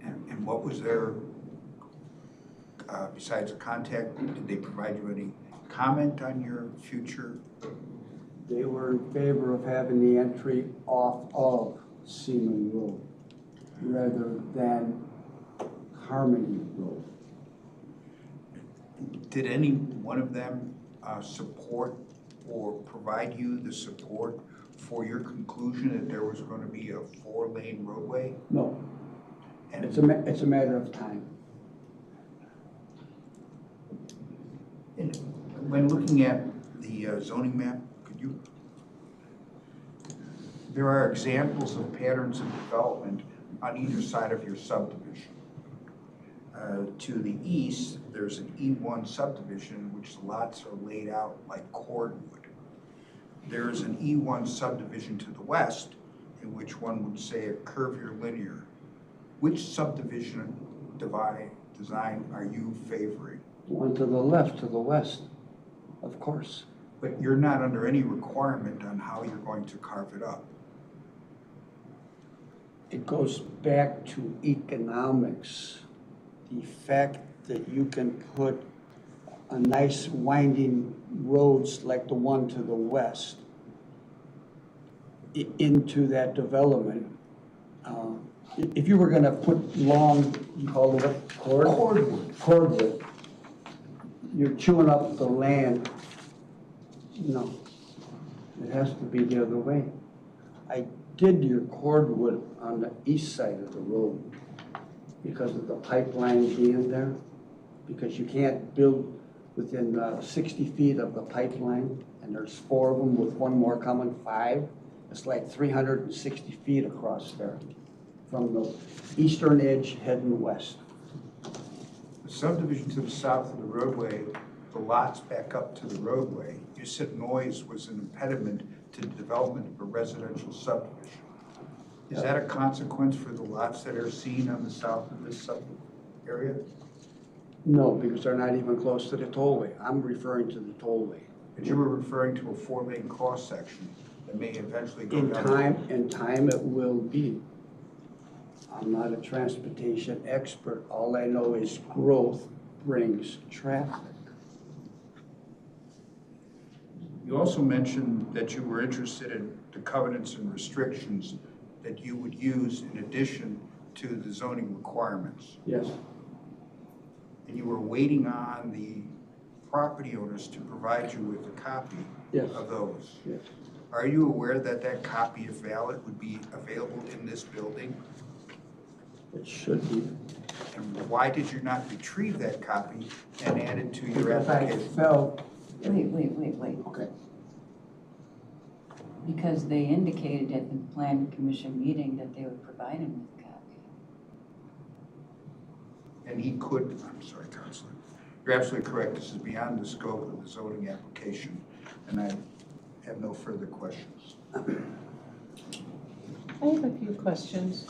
And what was their, besides contact, did they provide you any comment on your future? They were in favor of having the entry off of Seaman Road rather than Harmony Road. Did any one of them support or provide you the support for your conclusion that there was going to be a 4-lane roadway? No, And it's a matter of time. when looking at the zoning map, there are examples of patterns of development on either side of your subdivision. To the east, there's an E1 subdivision, which the lots are laid out like cordwood. There's an E1 subdivision to the west, in which one would say a curvilinear. Which subdivision design are you favoring? One to the left, to the west, of course. But you're not under any requirement on how you're going to carve it up. It goes back to economics. The fact that you can put a nice winding roads like the one to the west into that development. If you were gonna put long, you call it what? Cordwood. You're chewing up the land. No, it has to be the other way. I did your cordwood on the east side of the road because of the pipeline being there, because you can't build within 60 feet of the pipeline, and there's 4 of them with one more coming, 5. It's like 360 feet across there from the eastern edge heading west. The subdivision to the south of the roadway, the lots back up to the roadway. You said noise was an impediment to the development of a residential subdivision. Is that a consequence for the lots that are seen on the south of this area? No, because they're not even close to the tollway. I'm referring to the tollway. But you were referring to a 4-lane cross section that may eventually go down. In time it will be. I'm not a transportation expert. All I know is growth brings traffic. You also mentioned that you were interested in the covenants and restrictions that you would use in addition to the zoning requirements. Yes, And you were waiting on the property owners to provide you with a copy yes, of those. yes. Are you aware that that copy, if valid, would be available in this building? It should be. And why did you not retrieve that copy and add it to your Because I application? felt, Wait. okay, Because they indicated at the plan commission meeting that they would provide him with a copy. And he could, I'm sorry, Counselor, you're absolutely correct, this is beyond the scope of the zoning application, and I have no further questions. I have a few questions,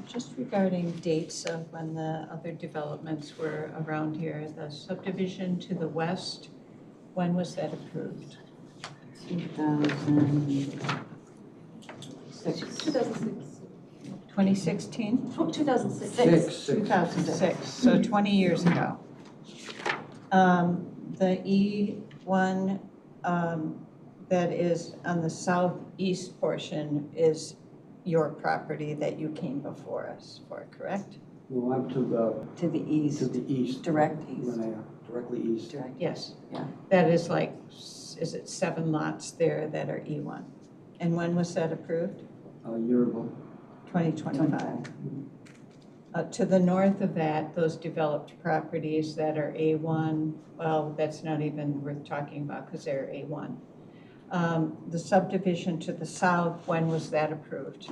just regarding dates of when the other developments were around here. The subdivision to the west, when was that approved? 2006. 2006. 2016? Oh, 2006. Six. 2006, so 20 years ago. The E1 that is on the southeast portion is your property that you came before us for, correct? we went To the to east, the east. direct east. Linnea, directly east. Direct. Yes. Yeah. That is like, is it 7 lots there that are E1? And when was that approved? A year ago. 2025. To the north of that, those developed properties that are A1, well, that's not even worth talking about because they're A1. The subdivision to the south, when was that approved?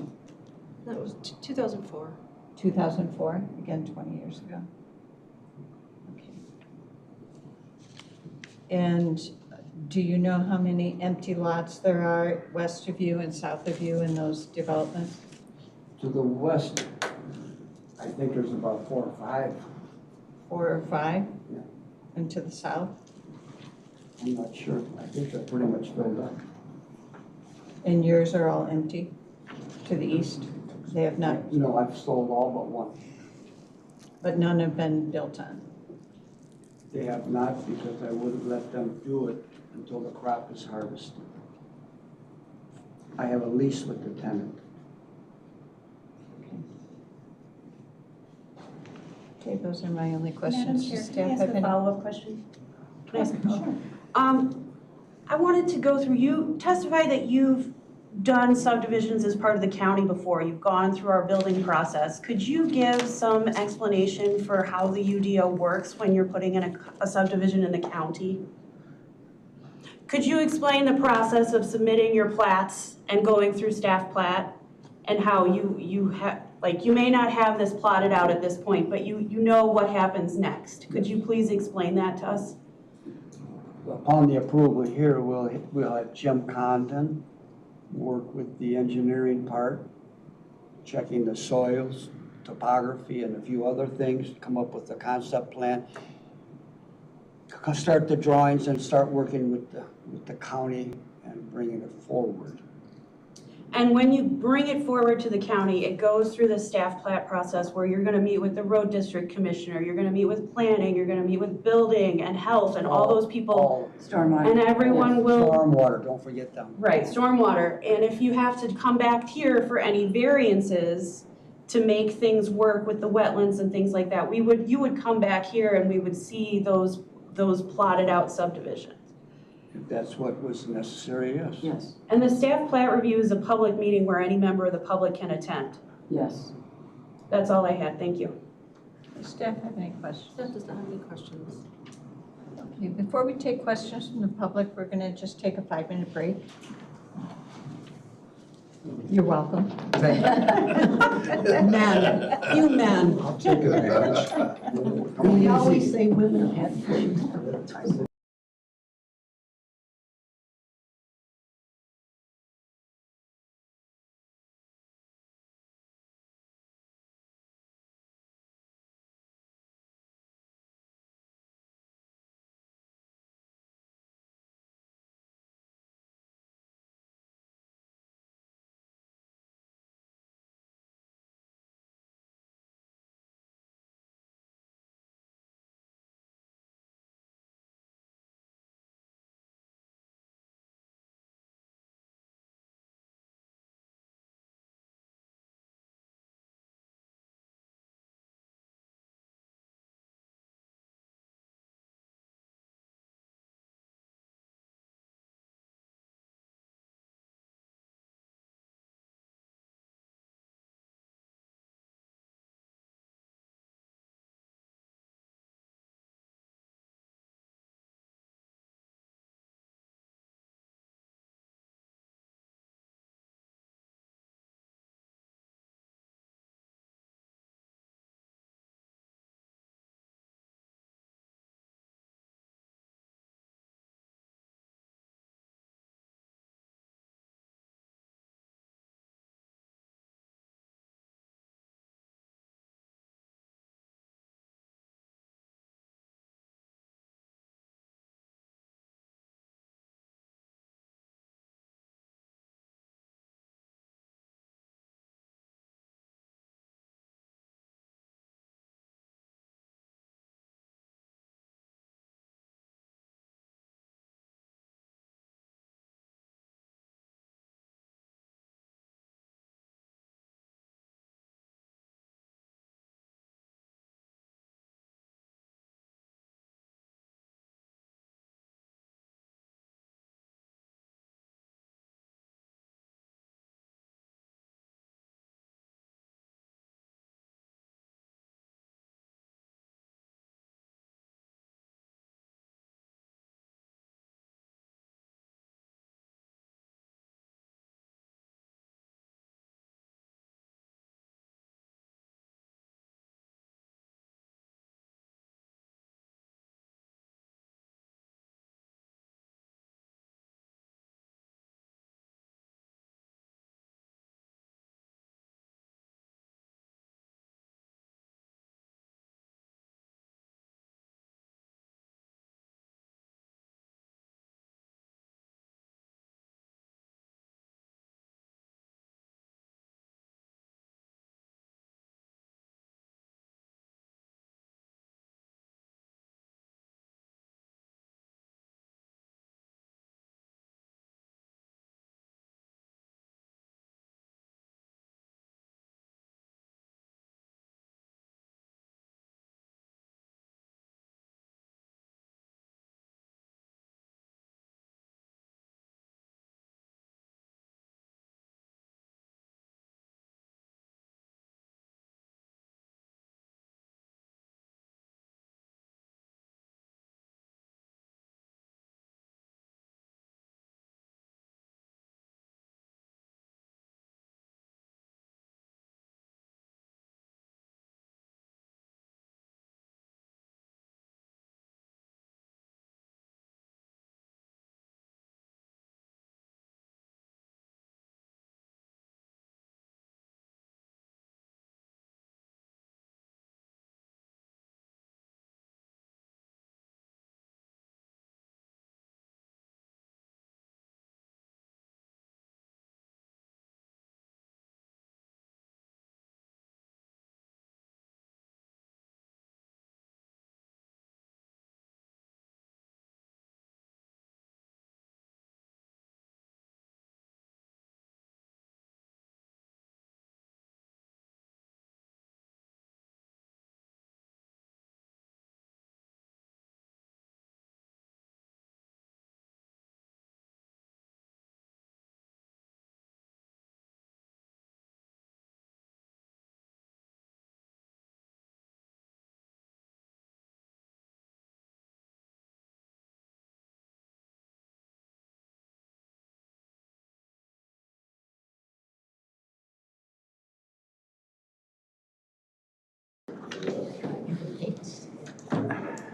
That was 2004. 2004, again, 20 years ago. Okay. And do you know how many empty lots there are west of you and south of you in those developments? To the west, I think there's about 4 or 5. 4 or 5? Yeah. And to the south? I'm not sure. I think they're pretty much filled up. And yours are all empty to the east? They have not, No, I've sold all but one. but none have been built on? They have not because I wouldn't let them do it until the crop is harvested. I have a lease with the tenant. Okay, those are my only questions. Madam Does Chair, staff can I ask have a any- follow-up question? Can I ask a Sure. I wanted to go through, you testify that you've done subdivisions as part of the county before. You've gone through our building process. Could you give some explanation for how the UDO works when you're putting in a subdivision in the county? Could you explain the process of submitting your plats and going through staff plat and how you have, like, you may not have this plotted out at this point, but you know what happens next. Could you please explain that to us? Upon the approval here, we'll have Jim Condon work with the engineering part, checking the soils, topography, and a few other things, come up with the concept plan. Start the drawings and start working with the county and bringing it forward. And when you bring it forward to the county, it goes through the staff plat process where you're gonna meet with the road district commissioner, you're gonna meet with planning, you're gonna meet with building and health and all those people. All Stormwater. And everyone will, stormwater, don't forget them. right, stormwater. And if you have to come back here for any variances to make things work with the wetlands and things like that, you would come back here and we would see those plotted out subdivisions. If that's what was necessary, yes. Yes, And the staff plat review is a public meeting where any member of the public can attend. yes. That's all I had, thank you. Does staff have any questions? Staff does not have any questions. Okay, before we take questions from the public, we're going to just take a 5-minute break. You're welcome. Men, you men. I'll take advantage. We always say women have issues.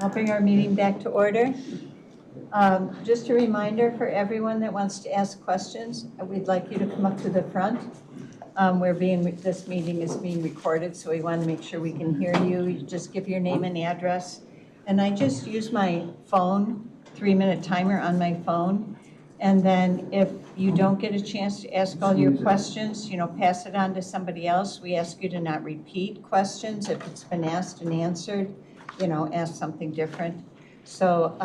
I'll bring our meeting back to order. Just a reminder for everyone that wants to ask questions, we'd like you to come up to the front. This meeting is being recorded, so we want to make sure we can hear you. You just give your name and address. And I just use my phone, 3-minute timer on my phone. And then if you don't get a chance to ask all your questions, pass it on to somebody else. We ask you to not repeat questions. If it's been asked and answered, ask something different. So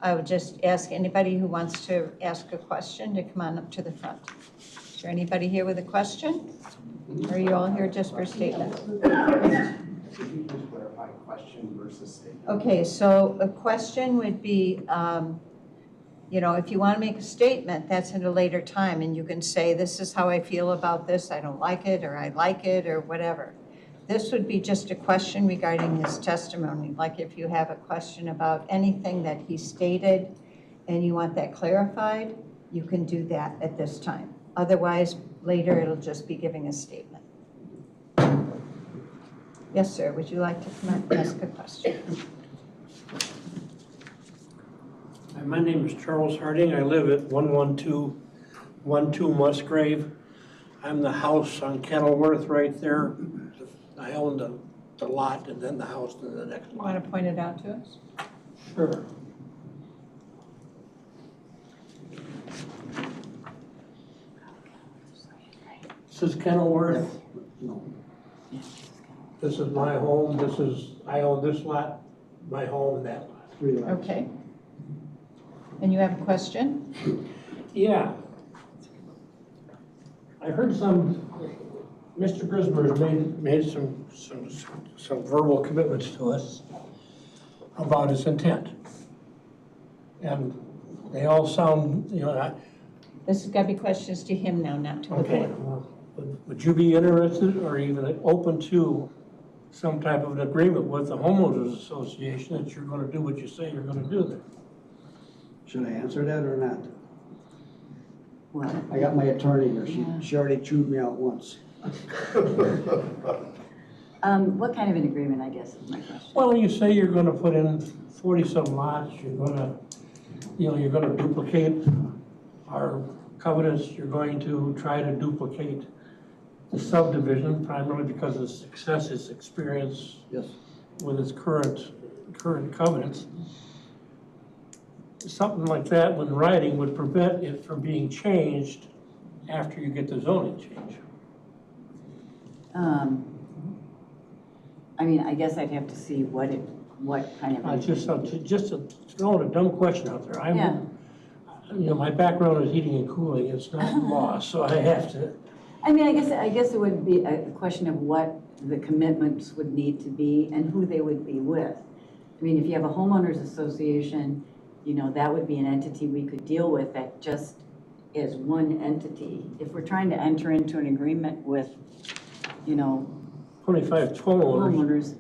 I would just ask anybody who wants to ask a question to come on up to the front. Is there anybody here with a question? Or are you all here just for statements? Could you please clarify question versus statement? Okay, so a question would be, if you want to make a statement, that's at a later time, and you can say, this is how I feel about this, I don't like it, or I like it, or whatever. This would be just a question regarding his testimony, like if you have a question about anything that he stated and you want that clarified, you can do that at this time. Otherwise, later it'll just be giving a statement. Yes, sir, would you like to come up and ask a question? My name is Charles Harding. I live at 11212 Musgrave. I'm the house on Kenilworth right there. I own the lot and then the house and the next You lot. want to point it out to us? Sure. This is Kenilworth. No. This is my home. I own this lot, my home, and that lot. 3 lots. Okay. And you have a question? Yeah. I heard Mr. Grismer has made some verbal commitments to us about his intent. And they all sound, This has got to be questions to him now, not to the okay. board. Well, would you be interested or even open to some type of an agreement with the homeowners association that you're going to do what you say you're going to do there? Should I answer that or not? Well, I got my attorney here. Yeah. She already chewed me out once. what kind of an agreement, I guess, is my question. Well, you say you're going to put in 40-some lots, you're going to duplicate our covenants, you're going to try to duplicate the subdivision, primarily because of the success it's experienced Yes. with its current covenants. Something like that, when writing, would prevent it from being changed after you get the zoning change. I guess I'd have to see what kind of. Just throwing a dumb question out there. Yeah. My background is heating and cooling, it's not law, so I have to. I guess it would be a question of what the commitments would need to be and who they would be with. If you have a homeowners association, that would be an entity we could deal with that just is one entity. If we're trying to enter into an agreement with, 25 homeowners. homeowners,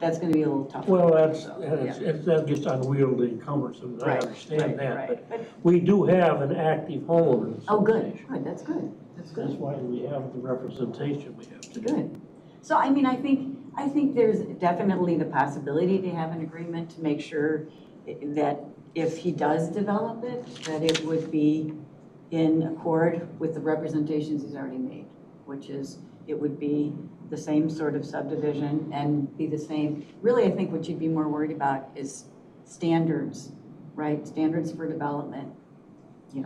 that's gonna be a little tough. Well, that gets unwieldy and cumbersome, I Right, understand that, right. but we do have an active homeowners association. Oh, good, that's good. That's why we have the representation we have today. Good. So, I think there's definitely the possibility to have an agreement to make sure that if he does develop it, that it would be in accord with the representations he's already made, which is, it would be the same sort of subdivision and be the same. Really, I think what you'd be more worried about is standards, right? Standards for development,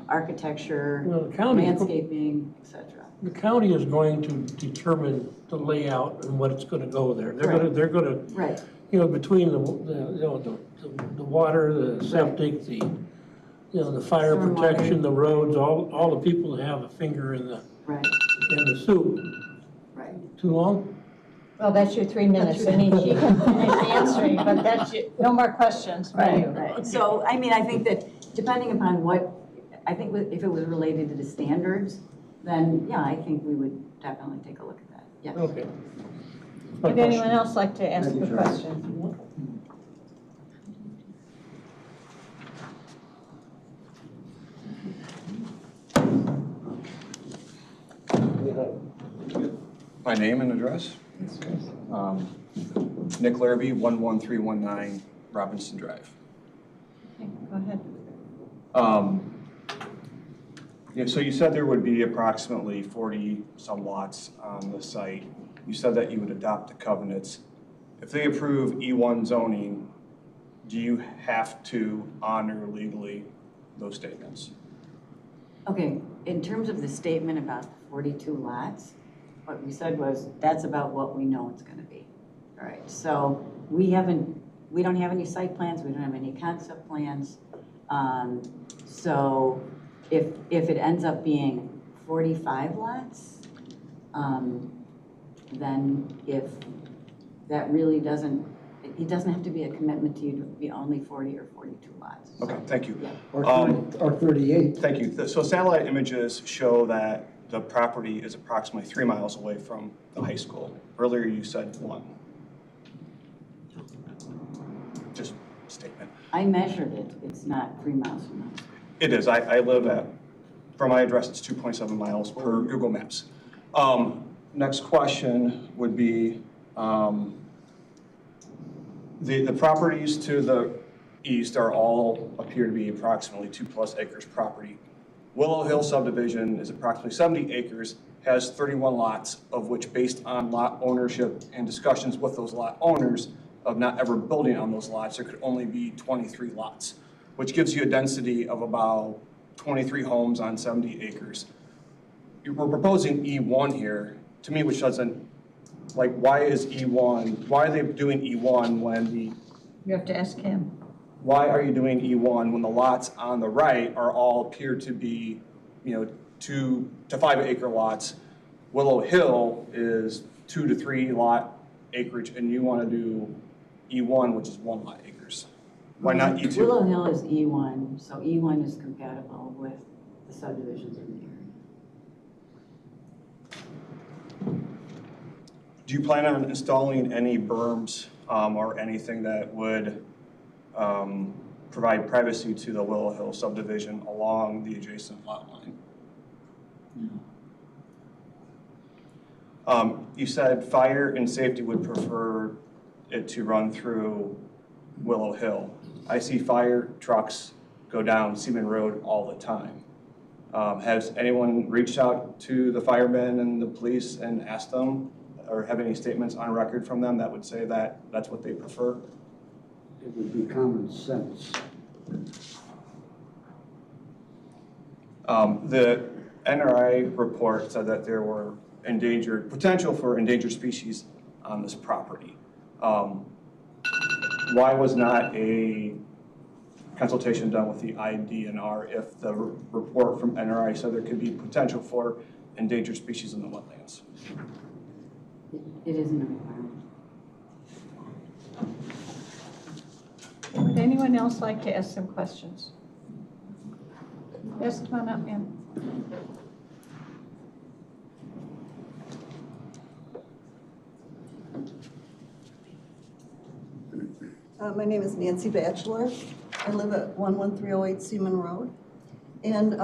architecture, Well, the county, landscaping, et cetera. the county is going to determine the layout and what it's gonna go there. They're gonna, Right, between the water, the septic, the fire Stormwater. protection, the roads, all the people that have a finger in the right, soup. right. Too long? Well, that's your 3 minutes. She can finish answering, but no more questions for you. Right. So, I think that depending upon if it was related to the standards, then, yeah, I think we would definitely take a look at that, yes. Okay. Would anyone else like to ask a question? My name and address? Nick Larrabee, 11319 Robinson Drive. Okay, go ahead. Yeah, so you said there would be approximately 40 some lots on the site. You said that you would adopt the covenants. If they approve E1 zoning, do you have to honor legally those statements? Okay, in terms of the statement about the 42 lots, what we said was, that's about what we know it's gonna be. All right, so we don't have any site plans, we don't have any concept plans. So if it ends up being 45 lots, then if that really doesn't, it doesn't have to be a commitment to you to be only 40 or 42 lots. Okay, thank you. Yeah. Or 38. Thank you. So satellite images show that the property is approximately 3 miles away from the high school. Earlier you said 1. Just a statement. I measured it, it's not 3 miles from now. It is. I live at, from my address, it's 2.7 miles per Google Maps. Next question would be, the properties to the east are all appear to be approximately 2+ acres property. Willow Hill subdivision is approximately 70 acres, has 31 lots, of which based on lot ownership and discussions with those lot owners of not ever building on those lots, there could only be 23 lots, which gives you a density of about 23 homes on 70 acres. We're proposing E1 here, to me, which doesn't, like, why is E1, why are they doing E1 when the, You have to ask him. why are you doing E1 when the lots on the right are all appear to be, 2 to 5 acre lots? Willow Hill is 2 to 3 lot acreage, and you want to do E1, which is 1 lot acres. Why not E2? Willow Hill is E1, so E1 is compatible with the subdivisions in the area. Do you plan on installing any berms or anything that would provide privacy to the Willow Hill subdivision along the adjacent lot line? No. You said fire and safety would prefer it to run through Willow Hill. I see fire trucks go down Seaman Road all the time. Has anyone reached out to the firemen and the police and asked them, or have any statements on record from them that would say that that's what they prefer? It would be common sense. The NRI report said that there were potential for endangered species on this property. Why was not a consultation done with the IDNR if the report from NRI said there could be potential for endangered species in the wetlands? It isn't a requirement. Would anyone else like to ask some questions? Yes, come on up, ma'am. My name is Nancy Batchelor. I live at 11308 Seaman Road. And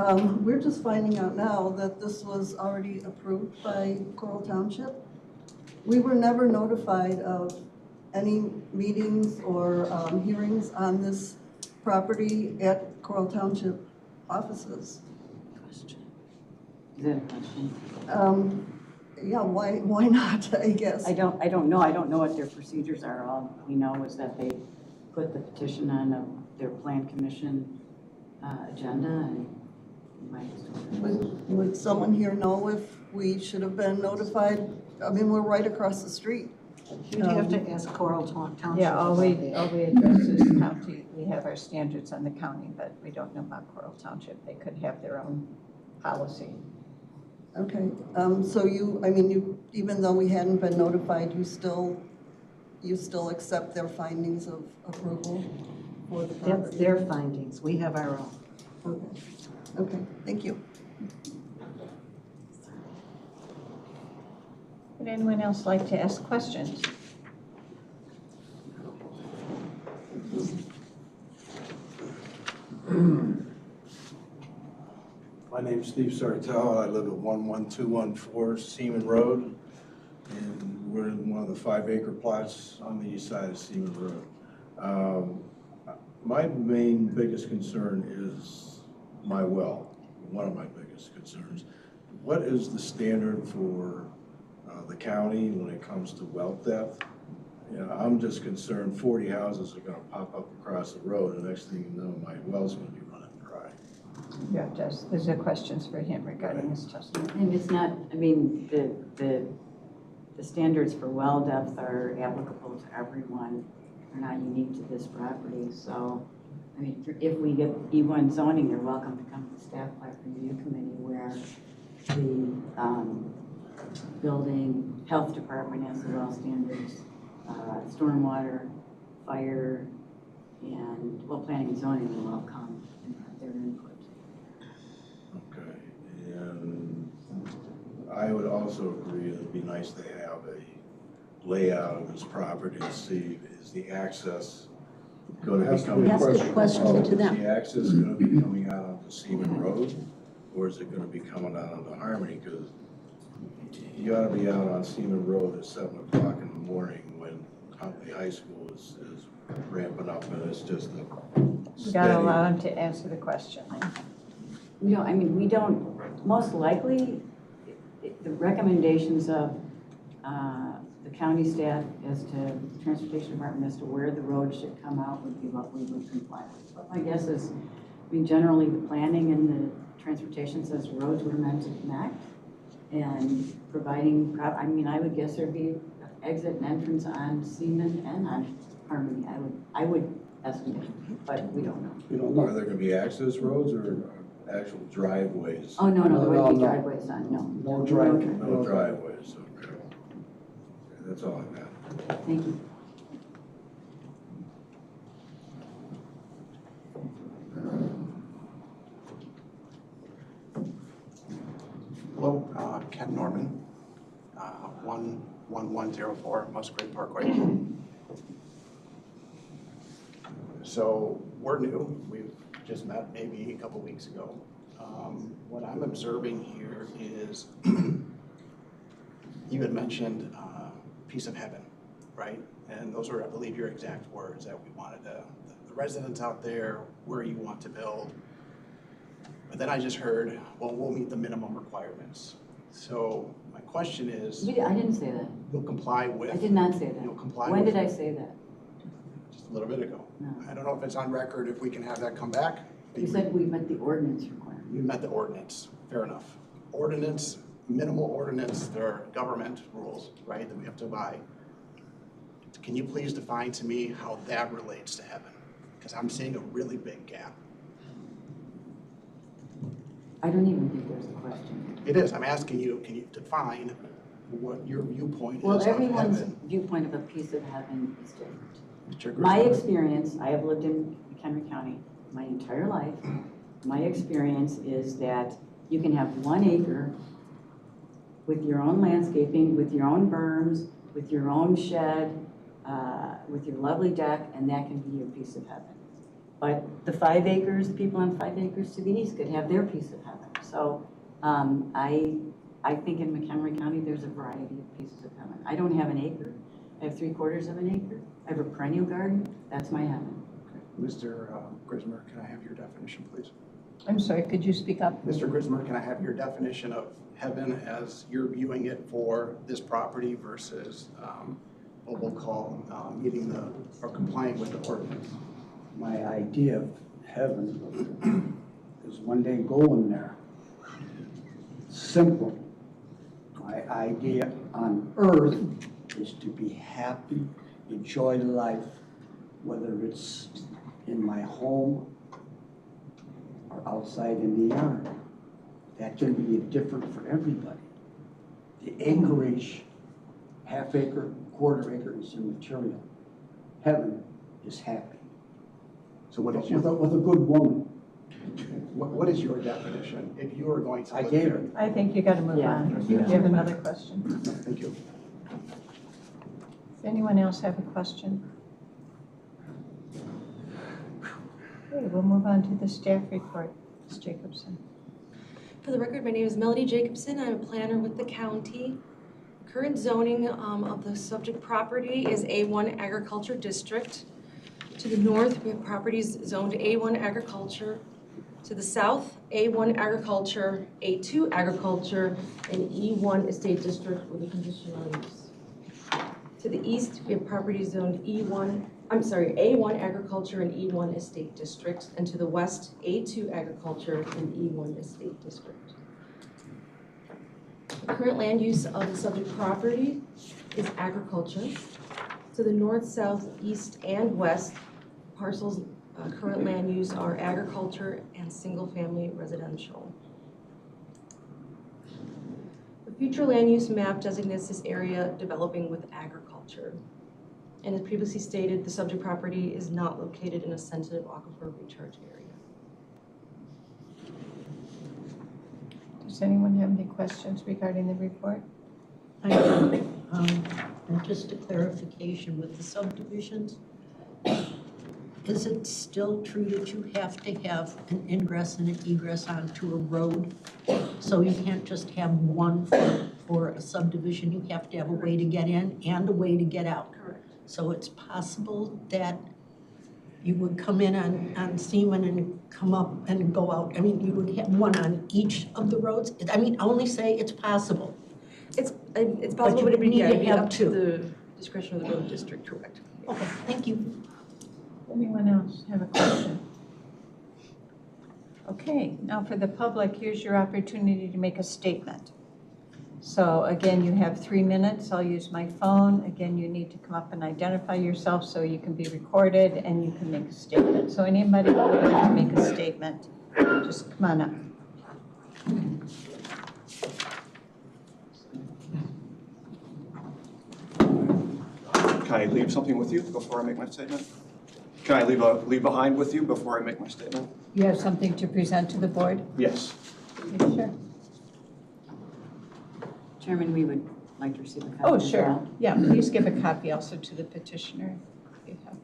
we're just finding out now that this was already approved by Coral Township. We were never notified of any meetings or hearings on this property at Coral Township offices. Question. Is that a question? Yeah, why not, I guess? I don't know. I don't know what their procedures are. All we know is that they put the petition on their plan commission agenda, and Would someone here know if we should have been notified? I mean, we're right across the street. You'd have to ask Coral Township. Yeah, all we address is county. We have our standards on the county, but we don't know about Coral Township. They could have their own policy. Okay, so you, even though we hadn't been notified, you still accept their findings of approval for the property? That's their findings. We have our own. Okay, okay, thank you. Would anyone else like to ask questions? My name's Steve Sartell. I live at 11214 Seaman Road. And we're in one of the 5-acre plots on the east side of Seaman Road. My biggest concern is my well, one of my biggest concerns. What is the standard for the county when it comes to well depth? You know, I'm just concerned 40 houses are gonna pop up across the road, and the next thing you know, my well's gonna be running dry. Yeah, there's questions for him regarding his testimony. And it's not, I mean, the standards for well depth are applicable to everyone. They're not unique to this property. So, I mean, if we get E1 zoning, you're welcome to come to the staff plat review committee where the building health department has the well standards, stormwater, fire, and, well, planning and zoning will all come and have their input. Okay, and I would also agree it'd be nice to have a layout of this property to see is the access going to be coming. Ask the question to them. Is the access going to be coming out onto Seaman Road, or is it going to be coming out onto Harmony? Because you ought to be out on Seaman Road at 7 o'clock in the morning when Huntley High School is ramping up, and it's just a You gotta allow him to answer the question. We don't, most likely, the recommendations of the county staff as to the transportation department as to where the road should come out would be what we would comply with. But my guess is, generally the planning and the transportation says roads were meant to connect, and providing, I would guess there'd be exit and entrance on Seaman and on Harmony. I would estimate, but we don't know. You don't know. Are there going to be access roads or actual driveways? Oh, no, there No, wouldn't be no. driveways on, no. No drive. No driveways, okay. Okay, that's all I got. Thank you. Hello, Ken Norman, 11104 Musgrave Parkway. So we're new. We've just met maybe a couple weeks ago. What I'm observing here is you had mentioned piece of heaven, right? And those were, I believe, your exact words, that we wanted the residents out there where you want to build. But then I just heard, well, we'll meet the minimum requirements. So my question is, I didn't say that. you'll comply with? I did not say that. You'll comply When with? did I say that? Just a little bit ago. No. I don't know if it's on record, if we can have that come back. You said we met the ordinance requirement. You met the ordinance, fair enough. Ordinance, minimal ordinance, there are government rules, right, that we have to abide. Can you please define to me how that relates to heaven? Because I'm seeing a really big gap. I don't even think there's a question. It is, I'm asking you, can you define what your viewpoint is Well, of everyone's heaven? viewpoint of a piece of heaven is different. Mr. My Griswold? experience, I have lived in McHenry County my entire life. My experience is that you can have 1 acre with your own landscaping, with your own berms, with your own shed, with your lovely deck, and that can be your piece of heaven. But the 5 acres, the people on 5 acres to the east could have their piece of heaven. So I think in McHenry County, there's a variety of pieces of heaven. I don't have an acre. I have 3/4 of an acre. I have a perennial garden. That's my heaven. Mr. Grismer, can I have your definition, please? I'm sorry, could you speak up? Mr. Grismer, can I have your definition of heaven as you're viewing it for this property versus what we'll call meeting the, or complying with the ordinance? My idea of heaven is one day going there. Simple. My idea on earth is to be happy, enjoy life, whether it's in my home or outside in the yard. That can be different for everybody. The acreage, half acre, 1/4 acre is immaterial. Heaven is happy. So what is your, With a good woman. what is your definition? If you are going to I live gave there? it. I think you gotta move Yeah. on. You have another question. Thank you. Does anyone else have a question? Okay, we'll move on to the staff report. Ms. Jacobson. For the record, my name is Melody Jacobson. I'm a planner with the county. current zoning of the subject property is A1 Agriculture District. To the north, we have properties zoned A1 Agriculture. To the south, A1 Agriculture, A2 Agriculture, and E1 Estate District with a conditional use. To the east, we have properties zoned A1 Agriculture and E1 Estate District. And to the west, A2 Agriculture and E1 Estate District. The current land use of the subject property is agriculture. To the north, south, east, and west, parcels current land use are agriculture and single-family residential. The future land use map designates this area developing with agriculture. And as previously stated, the subject property is not located in a sensitive aquifer recharge area. Does anyone have any questions regarding the report? I do. And just a clarification with the subdivisions. Is it still true that you have to have an ingress and an egress onto a road? So you can't just have one for a subdivision, you have to have a way to get in and a way to get out? Correct. So it's possible that you would come in on Seaman and come up and go out, I mean, you would have one on each of the roads? I mean, I only say it's possible. It's But possible, you but it'd be, need yeah, to it'd be have up to two. the discretion of the road district, correct? Okay, thank you. Anyone else have a question? Okay, now for the public, here's your opportunity to make a statement. So again, you have 3 minutes. I'll use my phone. Again, you need to come up and identify yourself so you can be recorded and you can make a statement. So anybody who would like to make a statement, just come on up. Can I leave something with you before I make my statement? Can I leave behind with you before I make my statement? You have something to present to the board? Yes. Sure. Chairman, we would like to receive a copy. Oh, as sure. well. Yeah, please give a copy also to the petitioner. If you have.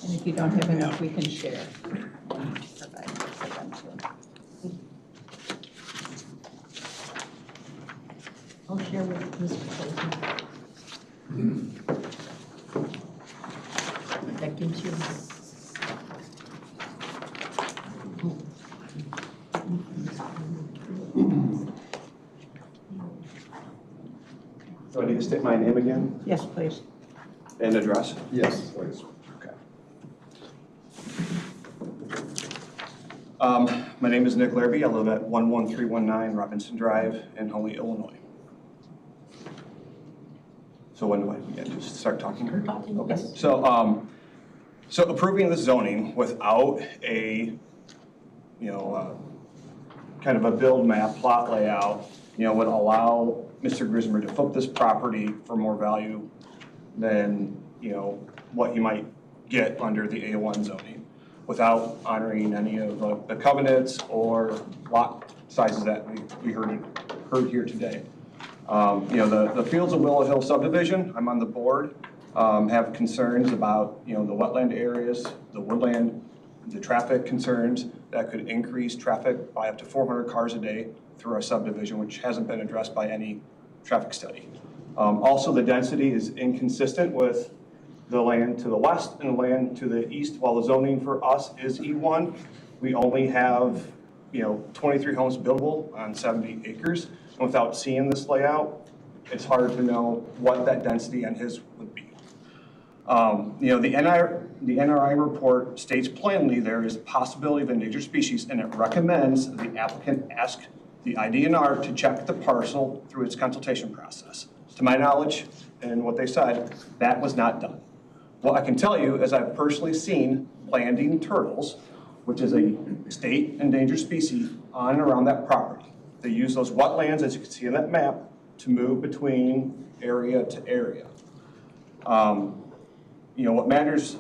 And if you don't have enough, we can share. Provide for them too. I'll share with Mr. President. That gives you. Do I need to state my name again Yes, please. and address? Yes, please. My name is Nick Larrabee. I live at 11319 Robinson Drive in Holy, Illinois. So when do I begin? Just start talking? Okay. Yes. So, so approving the zoning without a, kind of a build map, plot layout, would allow Mr. Grismer to flip this property for more value than, what he might get under the A1 zoning without honoring any of the covenants or lot sizes that we heard here today. The Fields of Willow Hill subdivision, I'm on the board, have concerns about, the wetland areas, the woodland, the traffic concerns that could increase traffic by up to 400 cars a day through our subdivision, which hasn't been addressed by any traffic study. Also, the density is inconsistent with the land to the west and the land to the east, while the zoning for us is E1. We only have, 23 homes buildable on 70 acres. And without seeing this layout, it's hard to know what that density on his would be. The NRI report states plainly there is a possibility of endangered species, and it recommends the applicant ask the IDNR to check the parcel through its consultation process. To my knowledge, and what they said, that was not done. What I can tell you is I've personally seen landing turtles, which is a state endangered species, on and around that property. They use those wetlands, as you can see on that map, to move between area to area. What matters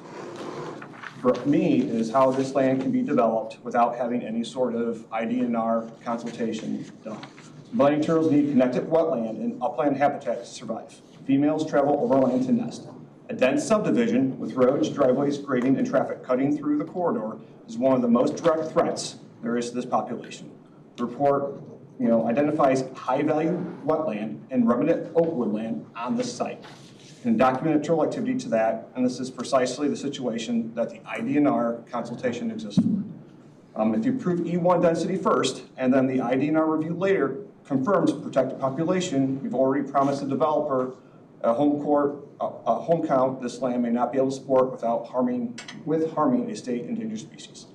for me is how this land can be developed without having any sort of IDNR consultation done. Landing turtles need connected wetland and upland habitat to survive. Females travel overland to nest. A dense subdivision with roads, driveways, grading, and traffic cutting through the corridor is one of the most direct threats there is to this population. The report identifies high-value wetland and remnant oak woodland on the site and documented trail activity to that, and this is precisely the situation that the IDNR consultation exists for. If you approve E1 density first, and then the IDNR review later confirms protected population, you've already promised the developer a home count this land may not be able to support without harming a state endangered species.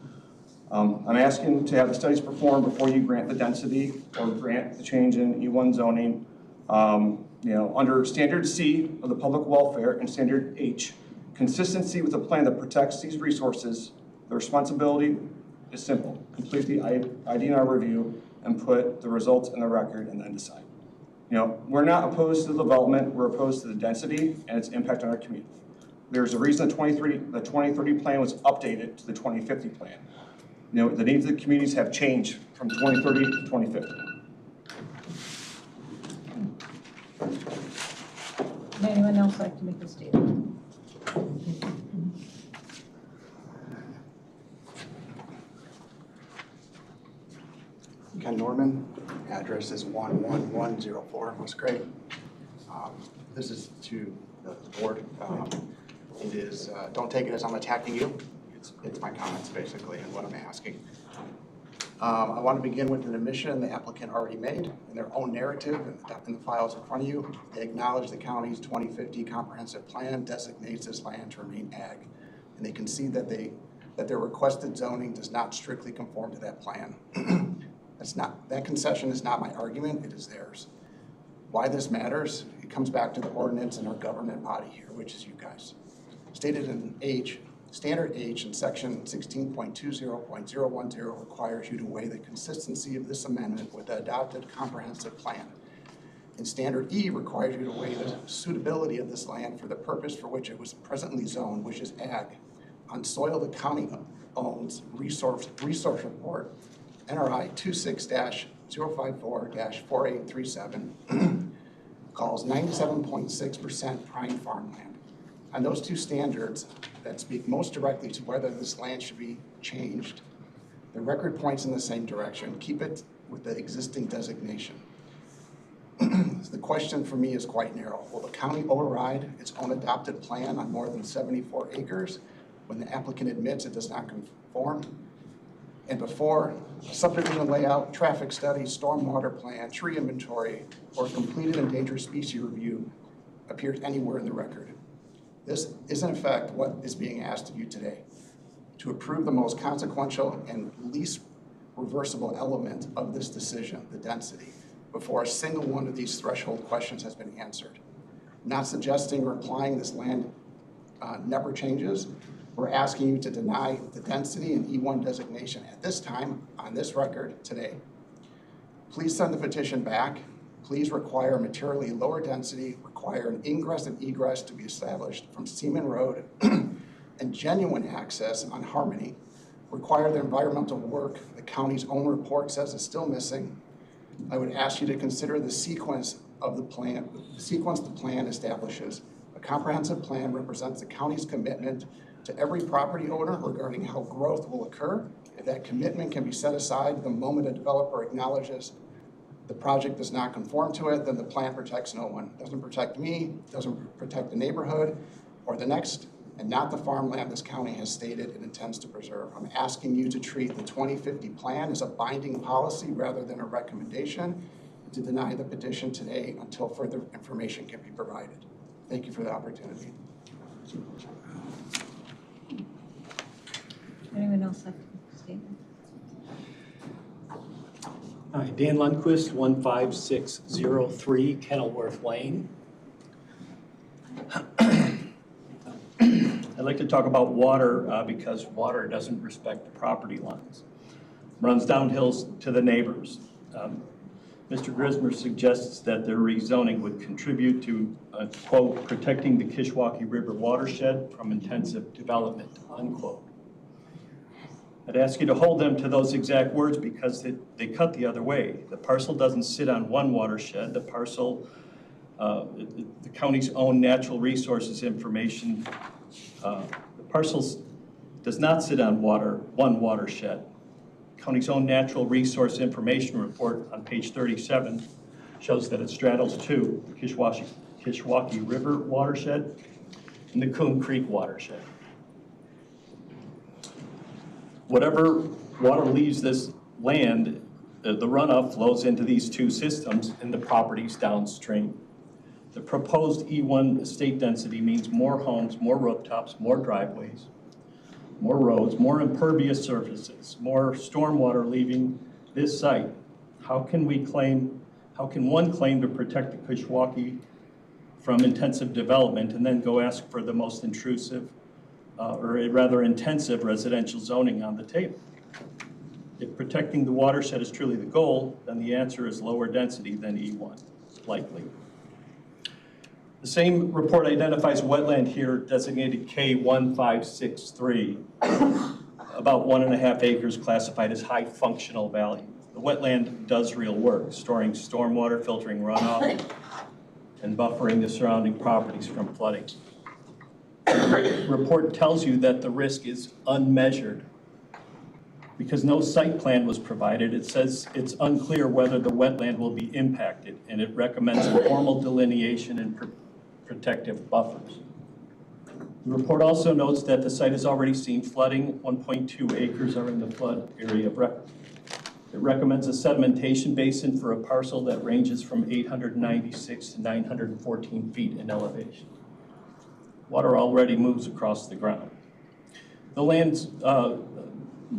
I'm asking to have the studies performed before you grant the density or grant the change in E1 zoning. Under standard C of the public welfare and standard H, consistency with a plan that protects these resources, the responsibility is simple. Complete the IDNR review and put the results in the record and then decide. We're not opposed to the development, we're opposed to the density and its impact on our community. There's a reason the 2030 plan was updated to the 2050 plan. The needs of the communities have changed from 2030 to 2050. Would anyone else like to make a statement? Ken Norman, address is 11104 West Craig. This is to the board. It is, don't take it as I'm attacking you. It's my comments basically and what I'm asking. I want to begin with an admission the applicant already made in their own narrative in the files in front of you. They acknowledge the county's 2050 comprehensive plan designates this land to remain ag. And they concede that their requested zoning does not strictly conform to that plan. That concession is not my argument, it is theirs. Why this matters, it comes back to the ordinance in our government body here, which is you guys. Stated in H, standard H in section 16.20.010 requires you to weigh the consistency of this amendment with the adopted comprehensive plan. And standard E requires you to weigh the suitability of this land for the purpose for which it was presently zoned, which is ag, on soil the county owns. Resource report NRI 26-054-4837 calls 97.6% prime farmland. On those two standards that speak most directly to whether this land should be changed, the record points in the same direction. Keep it with the existing designation. The question for me is quite narrow. Will the county override its own adopted plan on more than 74 acres when the applicant admits it does not conform? And before a subdivision layout, traffic study, stormwater plan, tree inventory, or completed endangered species review appears anywhere in the record. This is in effect what is being asked of you today, to approve the most consequential and least reversible element of this decision, the density, before a single one of these threshold questions has been answered. I'm not suggesting or implying this land never changes. We're asking you to deny the density and E1 designation at this time on this record today. Please send the petition back. Please require materially lower density, require an ingress and egress to be established from Seaman Road and genuine access on Harmony. Require the environmental work the county's own report says is still missing. I would ask you to consider the sequence of the plan. The sequence the plan establishes. A comprehensive plan represents the county's commitment to every property owner regarding how growth will occur. If that commitment can be set aside the moment a developer acknowledges the project does not conform to it, then the plan protects no one. It doesn't protect me, doesn't protect the neighborhood or the next, and not the farmland this county has stated it intends to preserve. I'm asking you to treat the 2050 plan as a binding policy rather than a recommendation, and to deny the petition today until further information can be provided. Thank you for the opportunity. Anyone else like to make a statement? Hi, Dan Lundquist, 15603 Kenilworth Lane. I'd like to talk about water because water doesn't respect the property lines. Runs downhill to the neighbors. Mr. Grismer suggests that the rezoning would contribute to, quote, protecting the Kishwaukee River watershed from intensive development, unquote. I'd ask you to hold them to those exact words because they cut the other way. The parcel doesn't sit on one watershed. The parcel, the county's own natural resources information, the parcel does not sit on one watershed. county's own natural resource information report on page 37 shows that it straddles two, the Kishwaukee River watershed and the Coon Creek watershed. Whatever water leaves this land, the runoff flows into these two systems and the properties downstream. The proposed E1 estate density means more homes, more rooftops, more driveways, more roads, more impervious surfaces, more stormwater leaving this site. How can one claim to protect the Kishwaukee from intensive development and then go ask for the most intrusive or a rather intensive residential zoning on the table? If protecting the watershed is truly the goal, then the answer is lower density than E1, likely. The same report identifies wetland here designated K1563, about 1.5 acres classified as high functional value. The wetland does real work, storing stormwater, filtering runoff, and buffering the surrounding properties from flooding. The report tells you that the risk is unmeasured. Because no site plan was provided, it says it's unclear whether the wetland will be impacted, and it recommends a formal delineation and protective buffers. The report also notes that the site has already seen flooding. 1.2 acres are in the flood area of record. It recommends a sedimentation basin for a parcel that ranges from 896 to 914 feet in elevation. Water already moves across the ground. The land's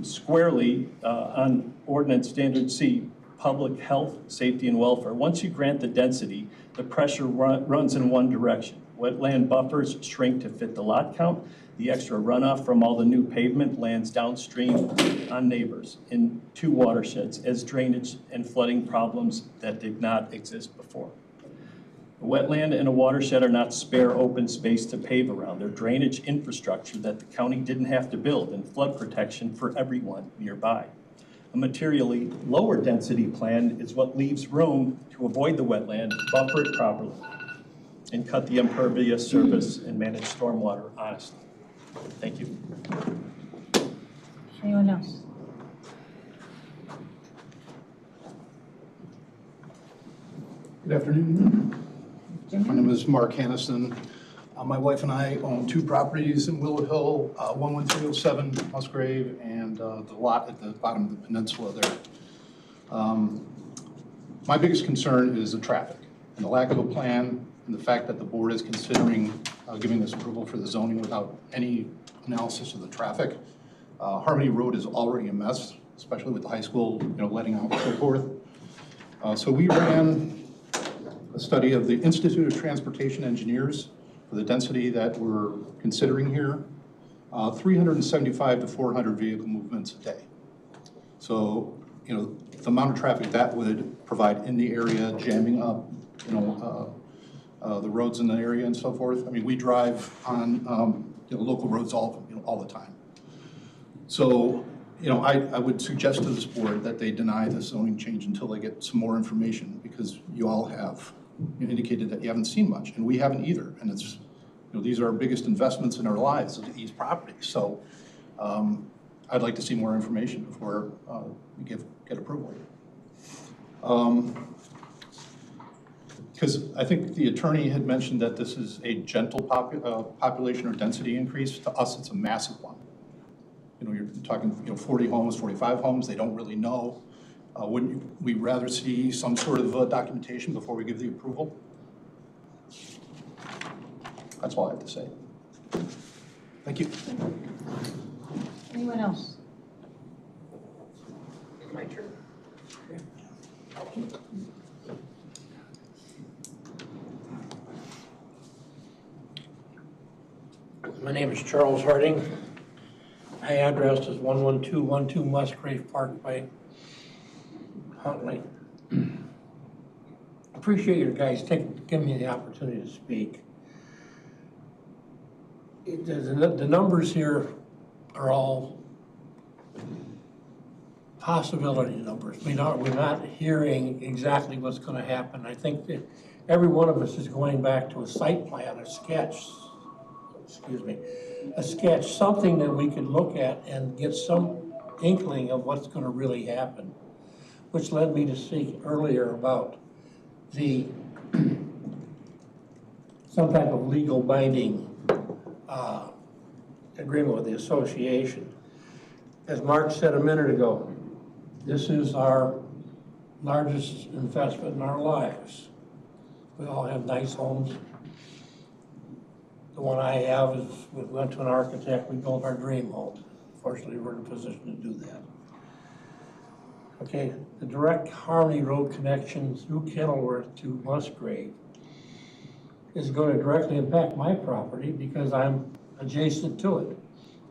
squarely on Ordinance Standard C, public health, safety, and welfare. Once you grant the density, the pressure runs in one direction. Wetland buffers shrink to fit the lot count. The extra runoff from all the new pavement lands downstream on neighbors in two watersheds as drainage and flooding problems that did not exist before. A wetland and a watershed are not spare open space to pave around. They're drainage infrastructure that the county didn't have to build and flood protection for everyone nearby. A materially lower density plan is what leaves room to avoid the wetland, buffer it properly, and cut the impervious surface and manage stormwater honestly. Thank you. Anyone else? Good afternoon. My name is Mark Hannison. My wife and I own two properties in Willow Hill, 11307 Musgrave, and the lot at the bottom of the peninsula there. My biggest concern is the traffic and the lack of a plan, and the fact that the board is considering giving this approval for the zoning without any analysis of the traffic. Harmony Road is already a mess, especially with the high school, letting out and so forth. So we ran a study of the Institute of Transportation Engineers for the density that we're considering here, 375 to 400 vehicle movements a day. So, the amount of traffic that would provide in the area, jamming up, the roads in the area and so forth. I mean, we drive on, local roads all the time. So, I would suggest to this board that they deny the zoning change until they get some more information, because you all have indicated that you haven't seen much, and we haven't either. And it's, these are our biggest investments in our lives, these properties. So I'd like to see more information before we get approval. Because I think the attorney had mentioned that this is a gentle population or density increase. To us, it's a massive one. You're talking 40 homes, 45 homes, they don't really know. Wouldn't we rather see some sort of documentation before we give the approval? That's all I have to say. Thank you. Anyone else? My turn. My name is Charles Harding. My address is 11212 Musgrave Parkway, Huntley. Appreciate you guys giving me the opportunity to speak. The numbers here are all possibility numbers. We're not hearing exactly what's going to happen. I think that every one of us is going back to a site plan, a sketch, something that we could look at and get some inkling of what's gonna really happen, which led me to speak earlier about the, some type of legal binding agreement with the association. As Mark said a minute ago, this is our largest investment in our lives. We all have nice homes. The one I have is, we went to an architect, we built our dream home. Fortunately, we're in a position to do that. Okay, the direct Harmony Road connection through Kenilworth to Musgrave is going to directly impact my property because I'm adjacent to it.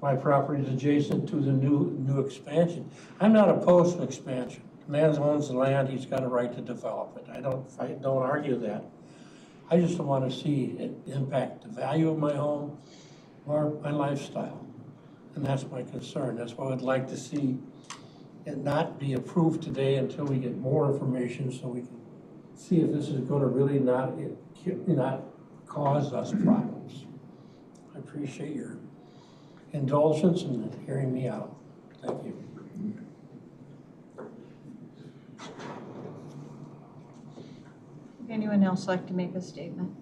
My property is adjacent to the new expansion. I'm not opposed to expansion. The man owns the land, he's got a right to develop it. I don't argue that. I just don't want to see it impact the value of my home or my lifestyle. And that's my concern. That's why I'd like to see it not be approved today until we get more information so we can see if this is going to really not cause us problems. I appreciate your indulgence in hearing me out. Thank you. Would anyone else like to make a statement?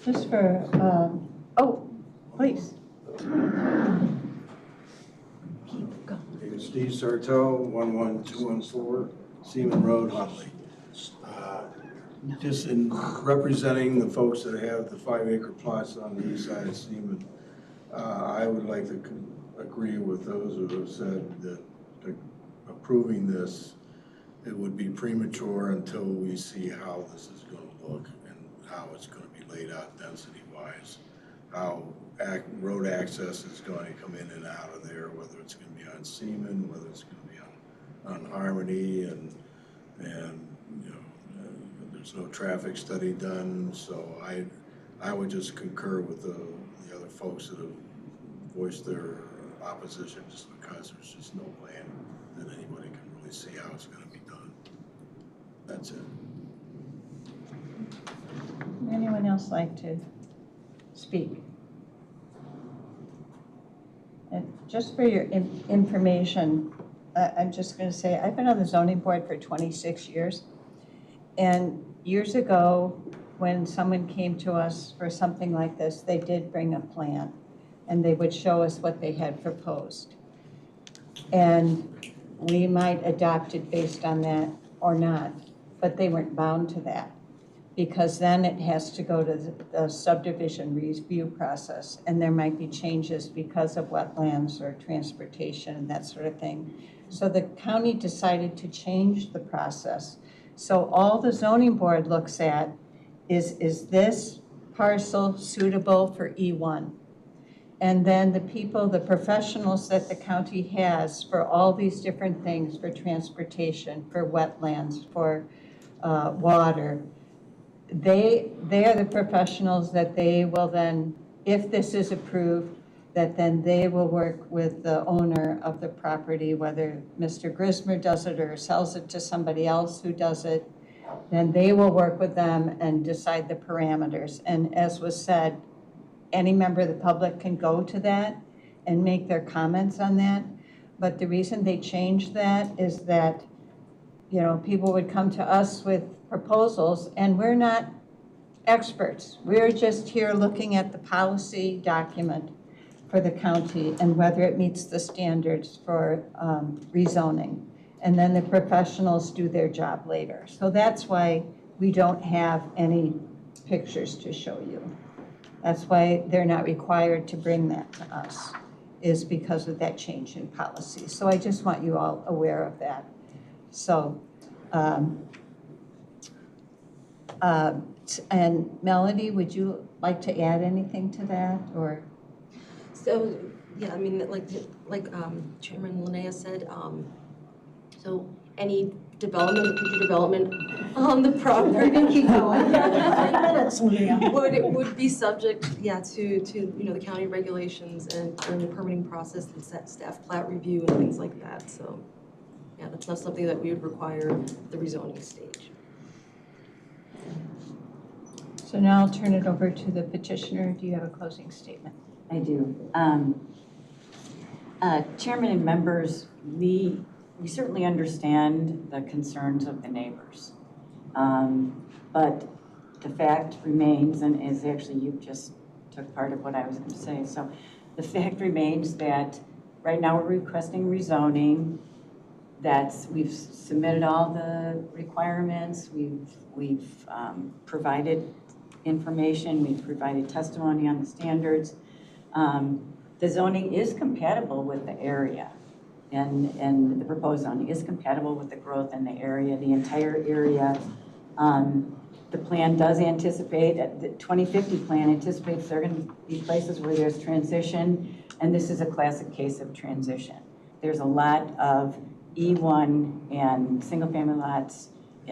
Just for, oh, please. Keep going. Steve Sarto, 11214 Seaman Road, Huntley. Just in representing the folks that have the 5-acre plots on the east side of Seaman, I would like to agree with those who have said that approving this, it would be premature until we see how this is going to look and how it's going to be laid out density-wise, how road access is going to come in and out of there, whether it's going to be on Seaman, whether it's going to be on Harmony, and you know, there's no traffic study done, so I would just concur with the other folks that have voiced their opposition just because there's just no plan that anybody can really see how it's going to be done. That's it. Would anyone else like to speak? And just for your information, I'm just going to say I've been on the zoning board for 26 years. And years ago, when someone came to us for something like this, they did bring a plan and they would show us what they had proposed. And we might adopt it based on that or not, but they weren't bound to that because then it has to go to the subdivision review process and there might be changes because of wetlands or transportation and that sort of thing. So the county decided to change the process. So all the zoning board looks at is this parcel suitable for E1? And then the people, the professionals that the county has for all these different things, for transportation, for wetlands, for water, they are the professionals that they will then, if this is approved, that then they will work with the owner of the property, whether Mr. Grismer does it or sells it to somebody else who does it, then they will work with them and decide the parameters. And as was said, any member of the public can go to that and make their comments on that. But the reason they changed that is that, you know, people would come to us with proposals and we're not experts. We're just here looking at the policy document for the county and whether it meets the standards for rezoning. And then the professionals do their job later. So that's why we don't have any pictures to show you. That's why they're not required to bring that to us, is because of that change in policy. So I just want you all aware of that. So, and Melody, would you like to add anything to that, or? So, yeah, I mean, like Chairman Linnea said, so any development, future development on the property. Keep going. 3 minutes, Linnea. would be subject, yeah, to you know, the county regulations and during the permitting process and staff plat review and things like that. So, yeah, that's not something that we would require the rezoning stage. So now I'll turn it over to the petitioner. Do you have a closing statement? I do. Chairman and members, we certainly understand the concerns of the neighbors. But the fact remains, and as actually you just took part of what I was going to say, so the fact remains that right now we're requesting rezoning. We've submitted all the requirements, we've provided information, we've provided testimony on the standards. The zoning is compatible with the area, and the proposed zoning is compatible with the growth in the area, the entire area. The plan does anticipate, the 2050 plan anticipates there are going to be places where there's transition, and this is a classic case of transition. There's a lot of E1 and single-family lots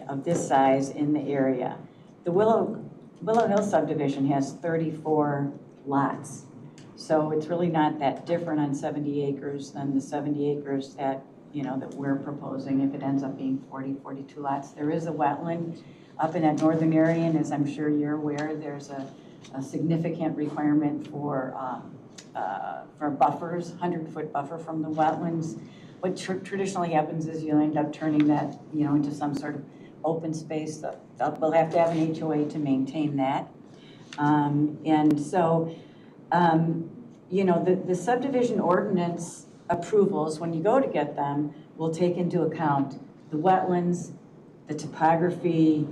of this size in the area. The Willow Hill subdivision has 34 lots, so it's really not that different on 70 acres than the 70 acres that that we're proposing if it ends up being 40, 42 lots. There is a wetland up in that northern area, and as I'm sure you're aware, there's a significant requirement for buffers, 100-foot buffer from the wetlands. What traditionally happens is you'll end up turning that, into some sort of open space. We'll have to have an HOA to maintain that. And so, the subdivision ordinance approvals, when you go to get them, will take into account the wetlands, the topography,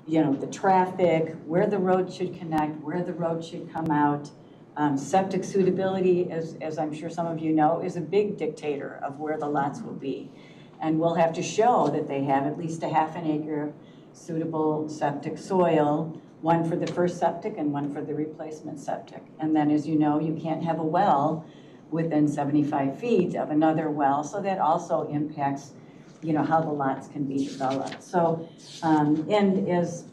the traffic, where the road should connect, where the road should come out. Septic suitability, as I'm sure some of you know, is a big dictator of where the lots will be. And we'll have to show that they have at least a ½ acre suitable septic soil, one for the first septic and one for the replacement septic. And then, as you know, you can't have a well within 75 feet of another well, so that also impacts how the lots can be developed. So, and as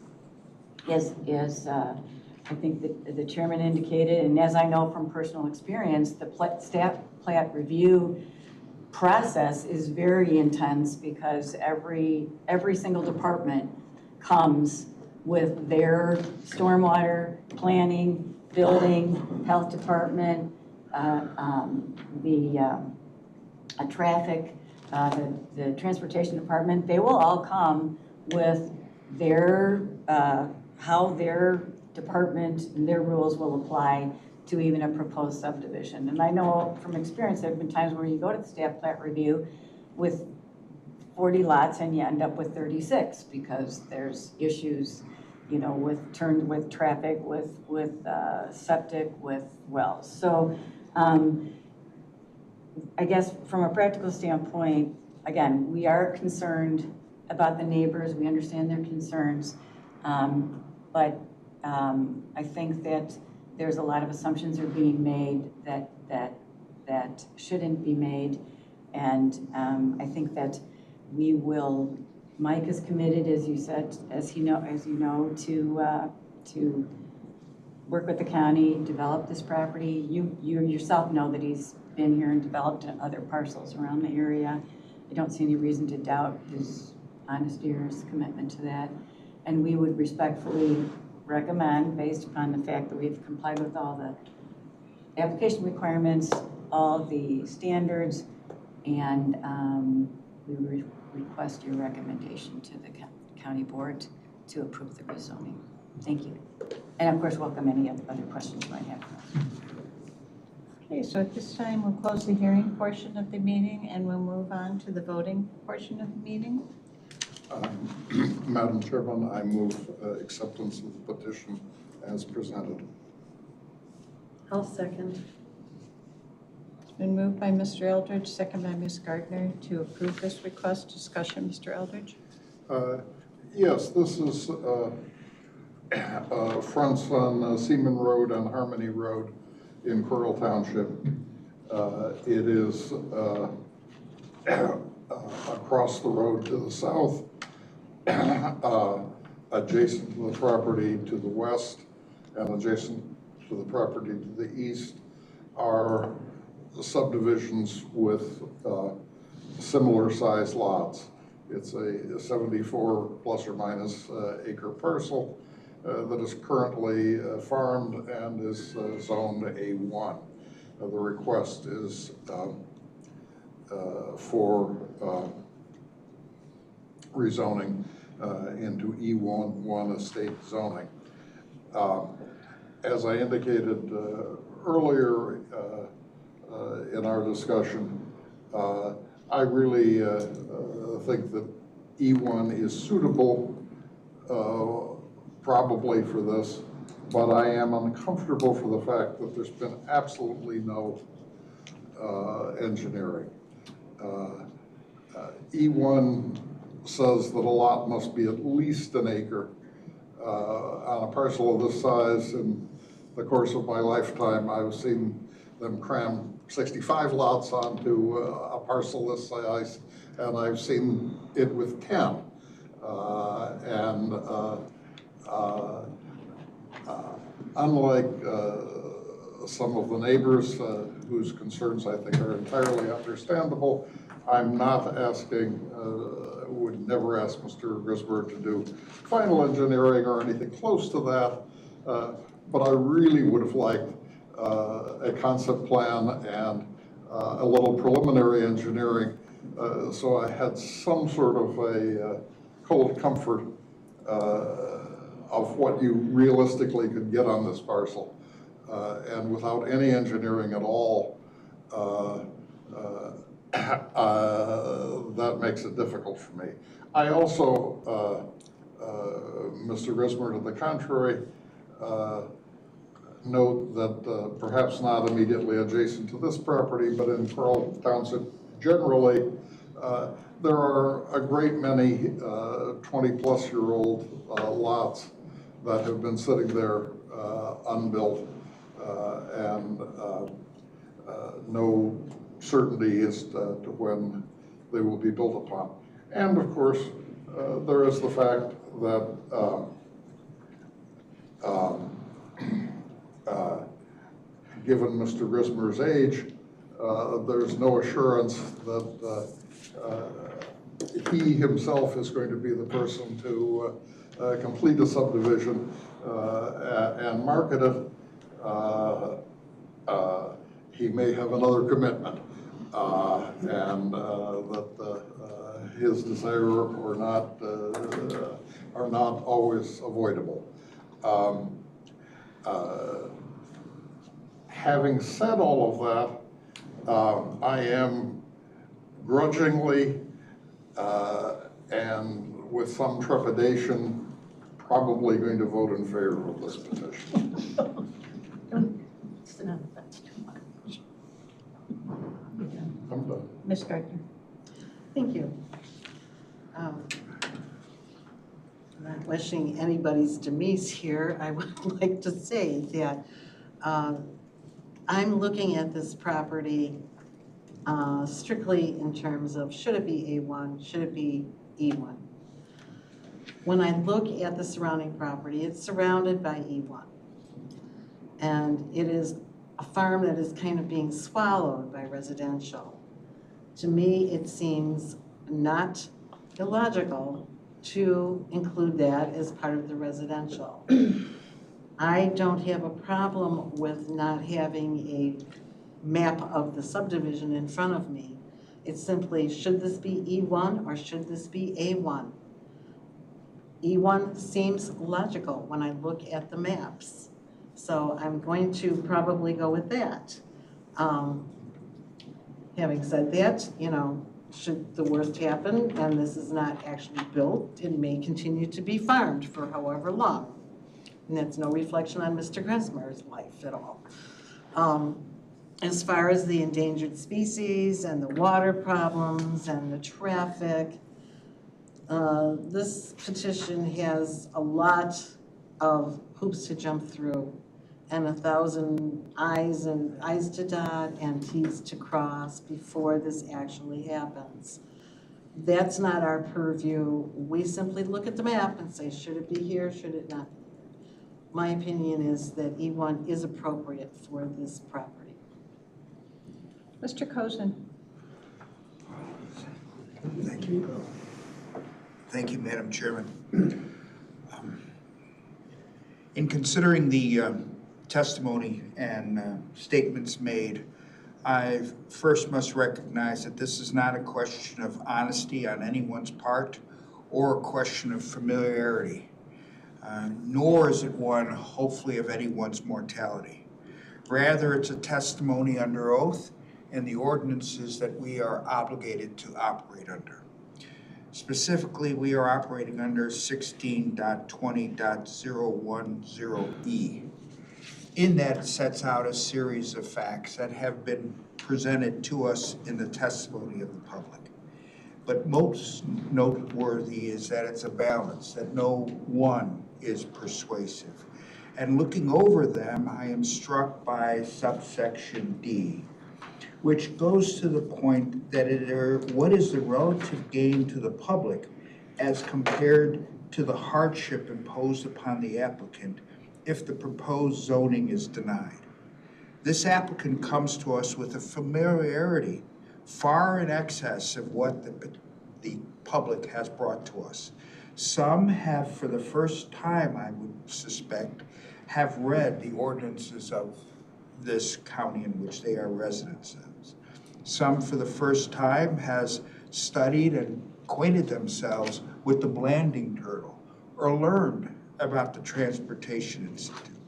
I think the chairman indicated, and as I know from personal experience, the staff plat review process is very intense because every single department comes with their stormwater planning, building, health department, traffic, the transportation department. They will all come with their how their department and their rules will apply to even a proposed subdivision. And I know from experience there have been times where you go to the staff plat review with 40 lots and you end up with 36 because there's issues, with traffic, with septic, with wells. So I guess from a practical standpoint, again, we are concerned about the neighbors. We understand their concerns, but I think that there's a lot of assumptions are being made that shouldn't be made, and I think that we will. Mike is committed, as you said, as you know, to work with the county, develop this property. You yourself know that he's been here and developed other parcels around the area. I don't see any reason to doubt his honesty or his commitment to that. And we would respectfully recommend, based upon the fact that we've complied with all the application requirements, all the standards, and we request your recommendation to the county board to approve the rezoning. Thank you. And of course, welcome any other questions you might have. Okay, so at this time, we'll close the hearing portion of the meeting and we'll move on to the voting portion of the meeting. Madam Chairman, I move acceptance of the petition as presented. I'll second. It's been moved by Mr. Eldridge, second by Ms. Gardner to approve this request. Discussion, Mr. Eldridge? Yes, this is fronts on Seaman Road and Harmony Road in Coral Township. It is across the road to the south, adjacent to the property to the west, and adjacent to the property to the east are subdivisions with similar size lots. It's a 74 plus or minus acre parcel, that is currently farmed and is zoned A1. The request is for rezoning into E1 estate zoning. As I indicated earlier in our discussion, I really think that E1 is suitable probably for this, but I am uncomfortable for the fact that there's been absolutely no engineering. E1 says that a lot must be at least an acre. On a parcel of this size, in the course of my lifetime, I've seen them cram 65 lots onto a parcel this size, and I've seen it with 10. Unlike some of the neighbors whose concerns I think are entirely understandable, I'm not asking, would never ask Mr. Grismer to do final engineering or anything close to that, but I really would have liked a concept plan and a little preliminary engineering, so I had some sort of a cold comfort of what you realistically could get on this parcel. And without any engineering at all, that makes it difficult for me. I also, Mr. Grismer, to the contrary, note that perhaps not immediately adjacent to this property, but in Pearl Township generally, there are a great many 20-plus-year-old lots that have been sitting there unbuilt, and no certainty as to when they will be built upon. And of course, there is the fact that given Mr. Grismer's age, there's no assurance that he himself is going to be the person to complete a subdivision and market it. He may have another commitment, and that his desire or not are not always avoidable. Having said all of that, I am grudgingly and with some trepidation probably going to vote in favor of this petition. I'm done. Ms. Gardner. Thank you. Not wishing anybody's demise here, I would like to say that I'm looking at this property strictly in terms of should it be A1, should it be E1? When I look at the surrounding property, it's surrounded by E1. And it is a farm that is kind of being swallowed by residential. To me, it seems not illogical to include that as part of the residential. I don't have a problem with not having a map of the subdivision in front of me. It's simply, should this be E1 or should this be A1? E1 seems logical when I look at the maps. So I'm going to probably go with that. Having said that, you know, should the worst happen and this is not actually built, it may continue to be farmed for however long. And that's no reflection on Mr. Grismer's life at all. As far as the endangered species and the water problems and the traffic, this petition has a lot of hoops to jump through and 1,000 I's to dot and T's to cross before this actually happens. That's not our purview. We simply look at the map and say, should it be here, should it not be here? My opinion is that E1 is appropriate for this property. Mr. Cozen. Thank you. Thank you, Madam Chairman. In considering the testimony and statements made, I first must recognize that this is not a question of honesty on anyone's part or a question of familiarity, nor is it one, hopefully, of anyone's mortality. Rather, it's a testimony under oath and the ordinances that we are obligated to operate under. Specifically, we are operating under 16.20.010E. In that, it sets out a series of facts that have been presented to us in the testimony of the public. But most noteworthy is that it's a balance, that no one is persuasive. And looking over them, I am struck by subsection D, which goes to the point that what is the relative gain to the public as compared to the hardship imposed upon the applicant if the proposed zoning is denied. This applicant comes to us with a familiarity far in excess of what the public has brought to us. Some have, for the first time, I would suspect, have read the ordinances of this county in which they are residents of. Some, for the first time, has studied and acquainted themselves with the Blanding turtle or learned about the Transportation Institute.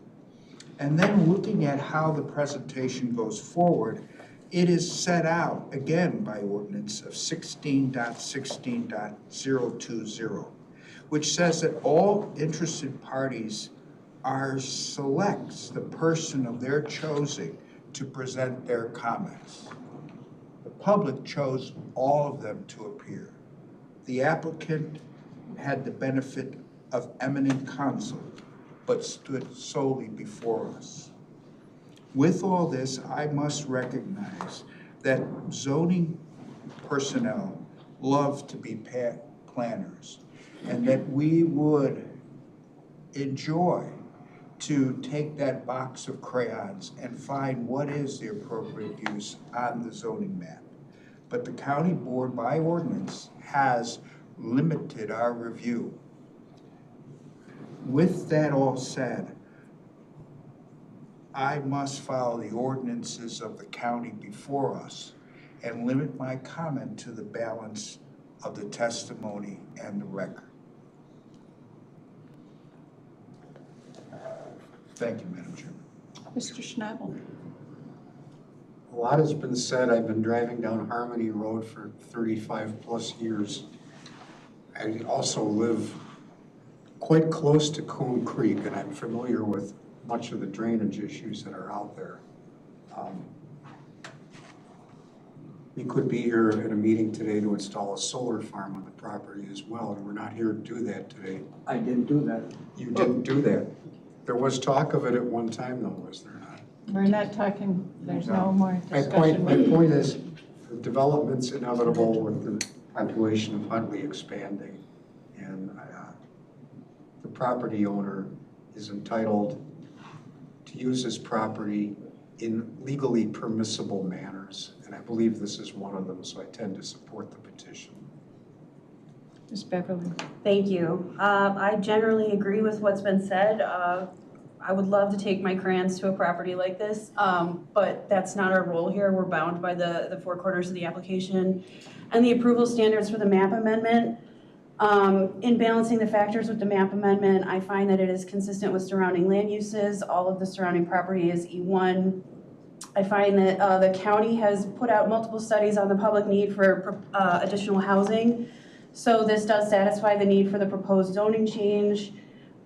And then looking at how the presentation goes forward, it is set out again by ordinance of 16.16.020, which says that all interested parties selects the person of their choosing to present their comments. The public chose all of them to appear. The applicant had the benefit of eminent counsel, but stood solely before us. With all this, I must recognize that zoning personnel love to be planners, and that we would enjoy to take that box of crayons and find what is the appropriate use on the zoning map. But the county board, by ordinance, has limited our review. With that all said, I must follow the ordinances of the county before us and limit my comment to the balance of the testimony and the record. Thank you, Madam Chairman. Mr. Schnabel. A lot has been said. I've been driving down Harmony Road for 35 plus years. I also live quite close to Coon Creek, and I'm familiar with much of the drainage issues that are out there. We could be here at a meeting today to install a solar farm on the property as well, and we're not here to do that today. I didn't do that. You didn't do that. There was talk of it at one time, though, was there not? We're not talking, there's no more My discussion. point is, the development's inevitable with the population of Huntley expanding, and the property owner is entitled to use his property in legally permissible manners, and I believe this is one of them, so I tend to support the petition. Ms. Beverly. Thank you. I generally agree with what's been said. I would love to take my crayons to a property like this, but that's not our role here. We're bound by the four corners of the application and the approval standards for the map amendment. In balancing the factors with the map amendment, I find that it is consistent with surrounding land uses. All of the surrounding property is E1. I find that the county has put out multiple studies on the public need for additional housing. So this does satisfy the need for the proposed zoning change.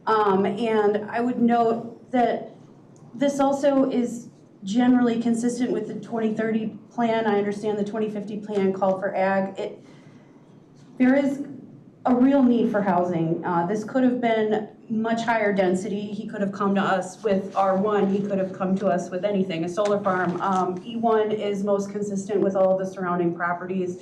And I would note that this also is generally consistent with the 2030 plan. I understand the 2050 plan called for ag. There is a real need for housing. This could have been much higher density. He could have come to us with R1. He could have come to us with anything, a solar farm. E1 is most consistent with all of the surrounding properties.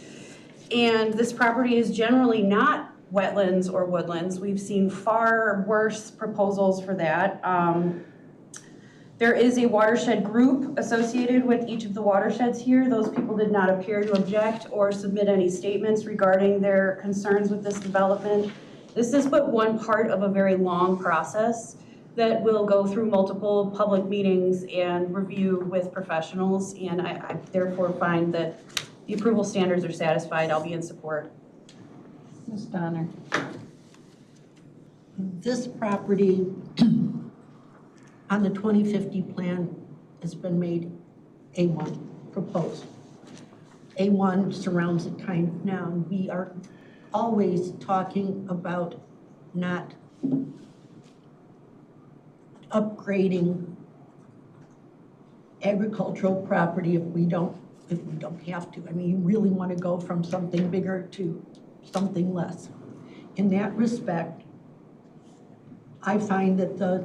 And this property is generally not wetlands or woodlands. We've seen far worse proposals for that. There is a watershed group associated with each of the watersheds here. Those people did not appear to object or submit any statements regarding their concerns with this development. This is but one part of a very long process. that will go through multiple public meetings and review with professionals, and I therefore find that the approval standards are satisfied. I'll be in support. Ms. Donner? This property on the 2050 plan has been made A1, proposed. A1 surrounds it kind of now. We are always talking about not upgrading agricultural property if we don't have to. I mean, you really want to go from something bigger to something less. In that respect, I find that the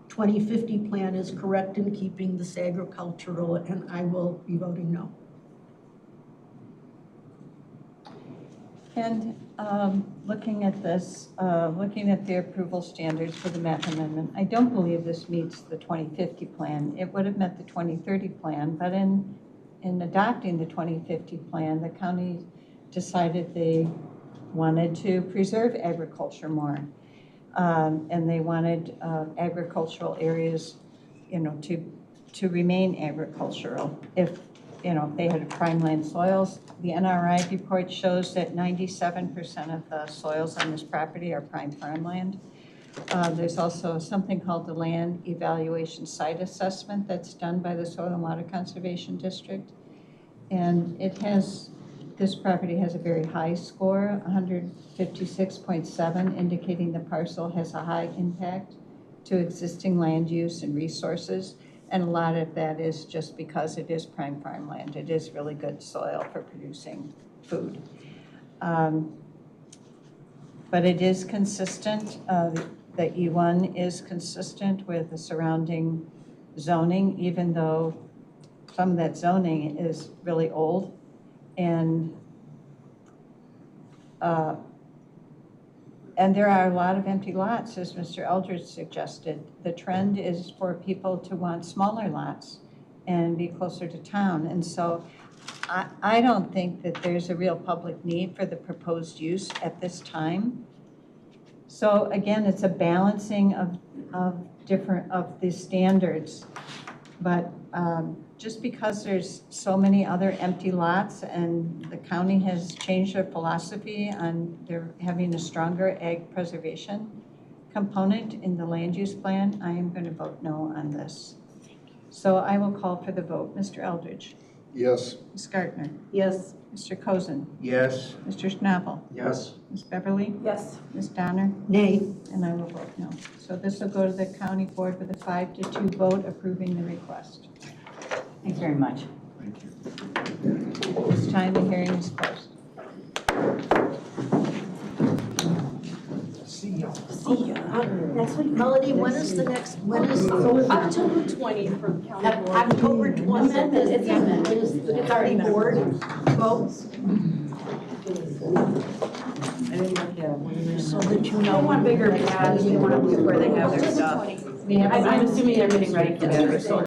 2050 plan is correct in keeping this agricultural, and I will be voting no. And looking at this, looking at the approval standards for the map amendment, I don't believe this meets the 2050 plan. It would have met the 2030 plan, but in adopting the 2050 plan, the county decided they wanted to preserve agriculture more. And they wanted agricultural areas, to remain agricultural. If they had prime land soils, the NRI report shows that 97% of the soils on this property are prime farmland. There's also something called the Land Evaluation Site Assessment that's done by the Soil and Water Conservation District. And this property has a very high score, 156.7, indicating the parcel has a high impact to existing land use and resources. And a lot of that is just because it is prime farmland. It is really good soil for producing food. But it is consistent, the E1 is consistent with the surrounding zoning, even though some of that zoning is really old. And there are a lot of empty lots, as Mr. Eldridge suggested. The trend is for people to want smaller lots and be closer to town. And so I don't think that there's a real public need for the proposed use at this time. So again, it's a balancing of the standards. But just because there's so many other empty lots and the county has changed their philosophy on their having a stronger ag preservation component in the land use plan, I am going to vote no on this. So I will call for the vote. Mr. Eldridge? Yes. Ms. Gartner? Yes. Mr. Cozen? Yes. Mr. Schnabel? Yes. Ms. Beverly? Yes. Ms. Donner? Nay. And I will vote no. So this will go to the county board with a 5-2 vote approving the request. Thanks very much. Thank you. This time the hearing is closed. See ya. Next week. Melody, when is October 20th for county board. October 20th? It's already board votes? So that you know. I want bigger pads, you want to where they have their stuff. I'm assuming they're getting ready for that.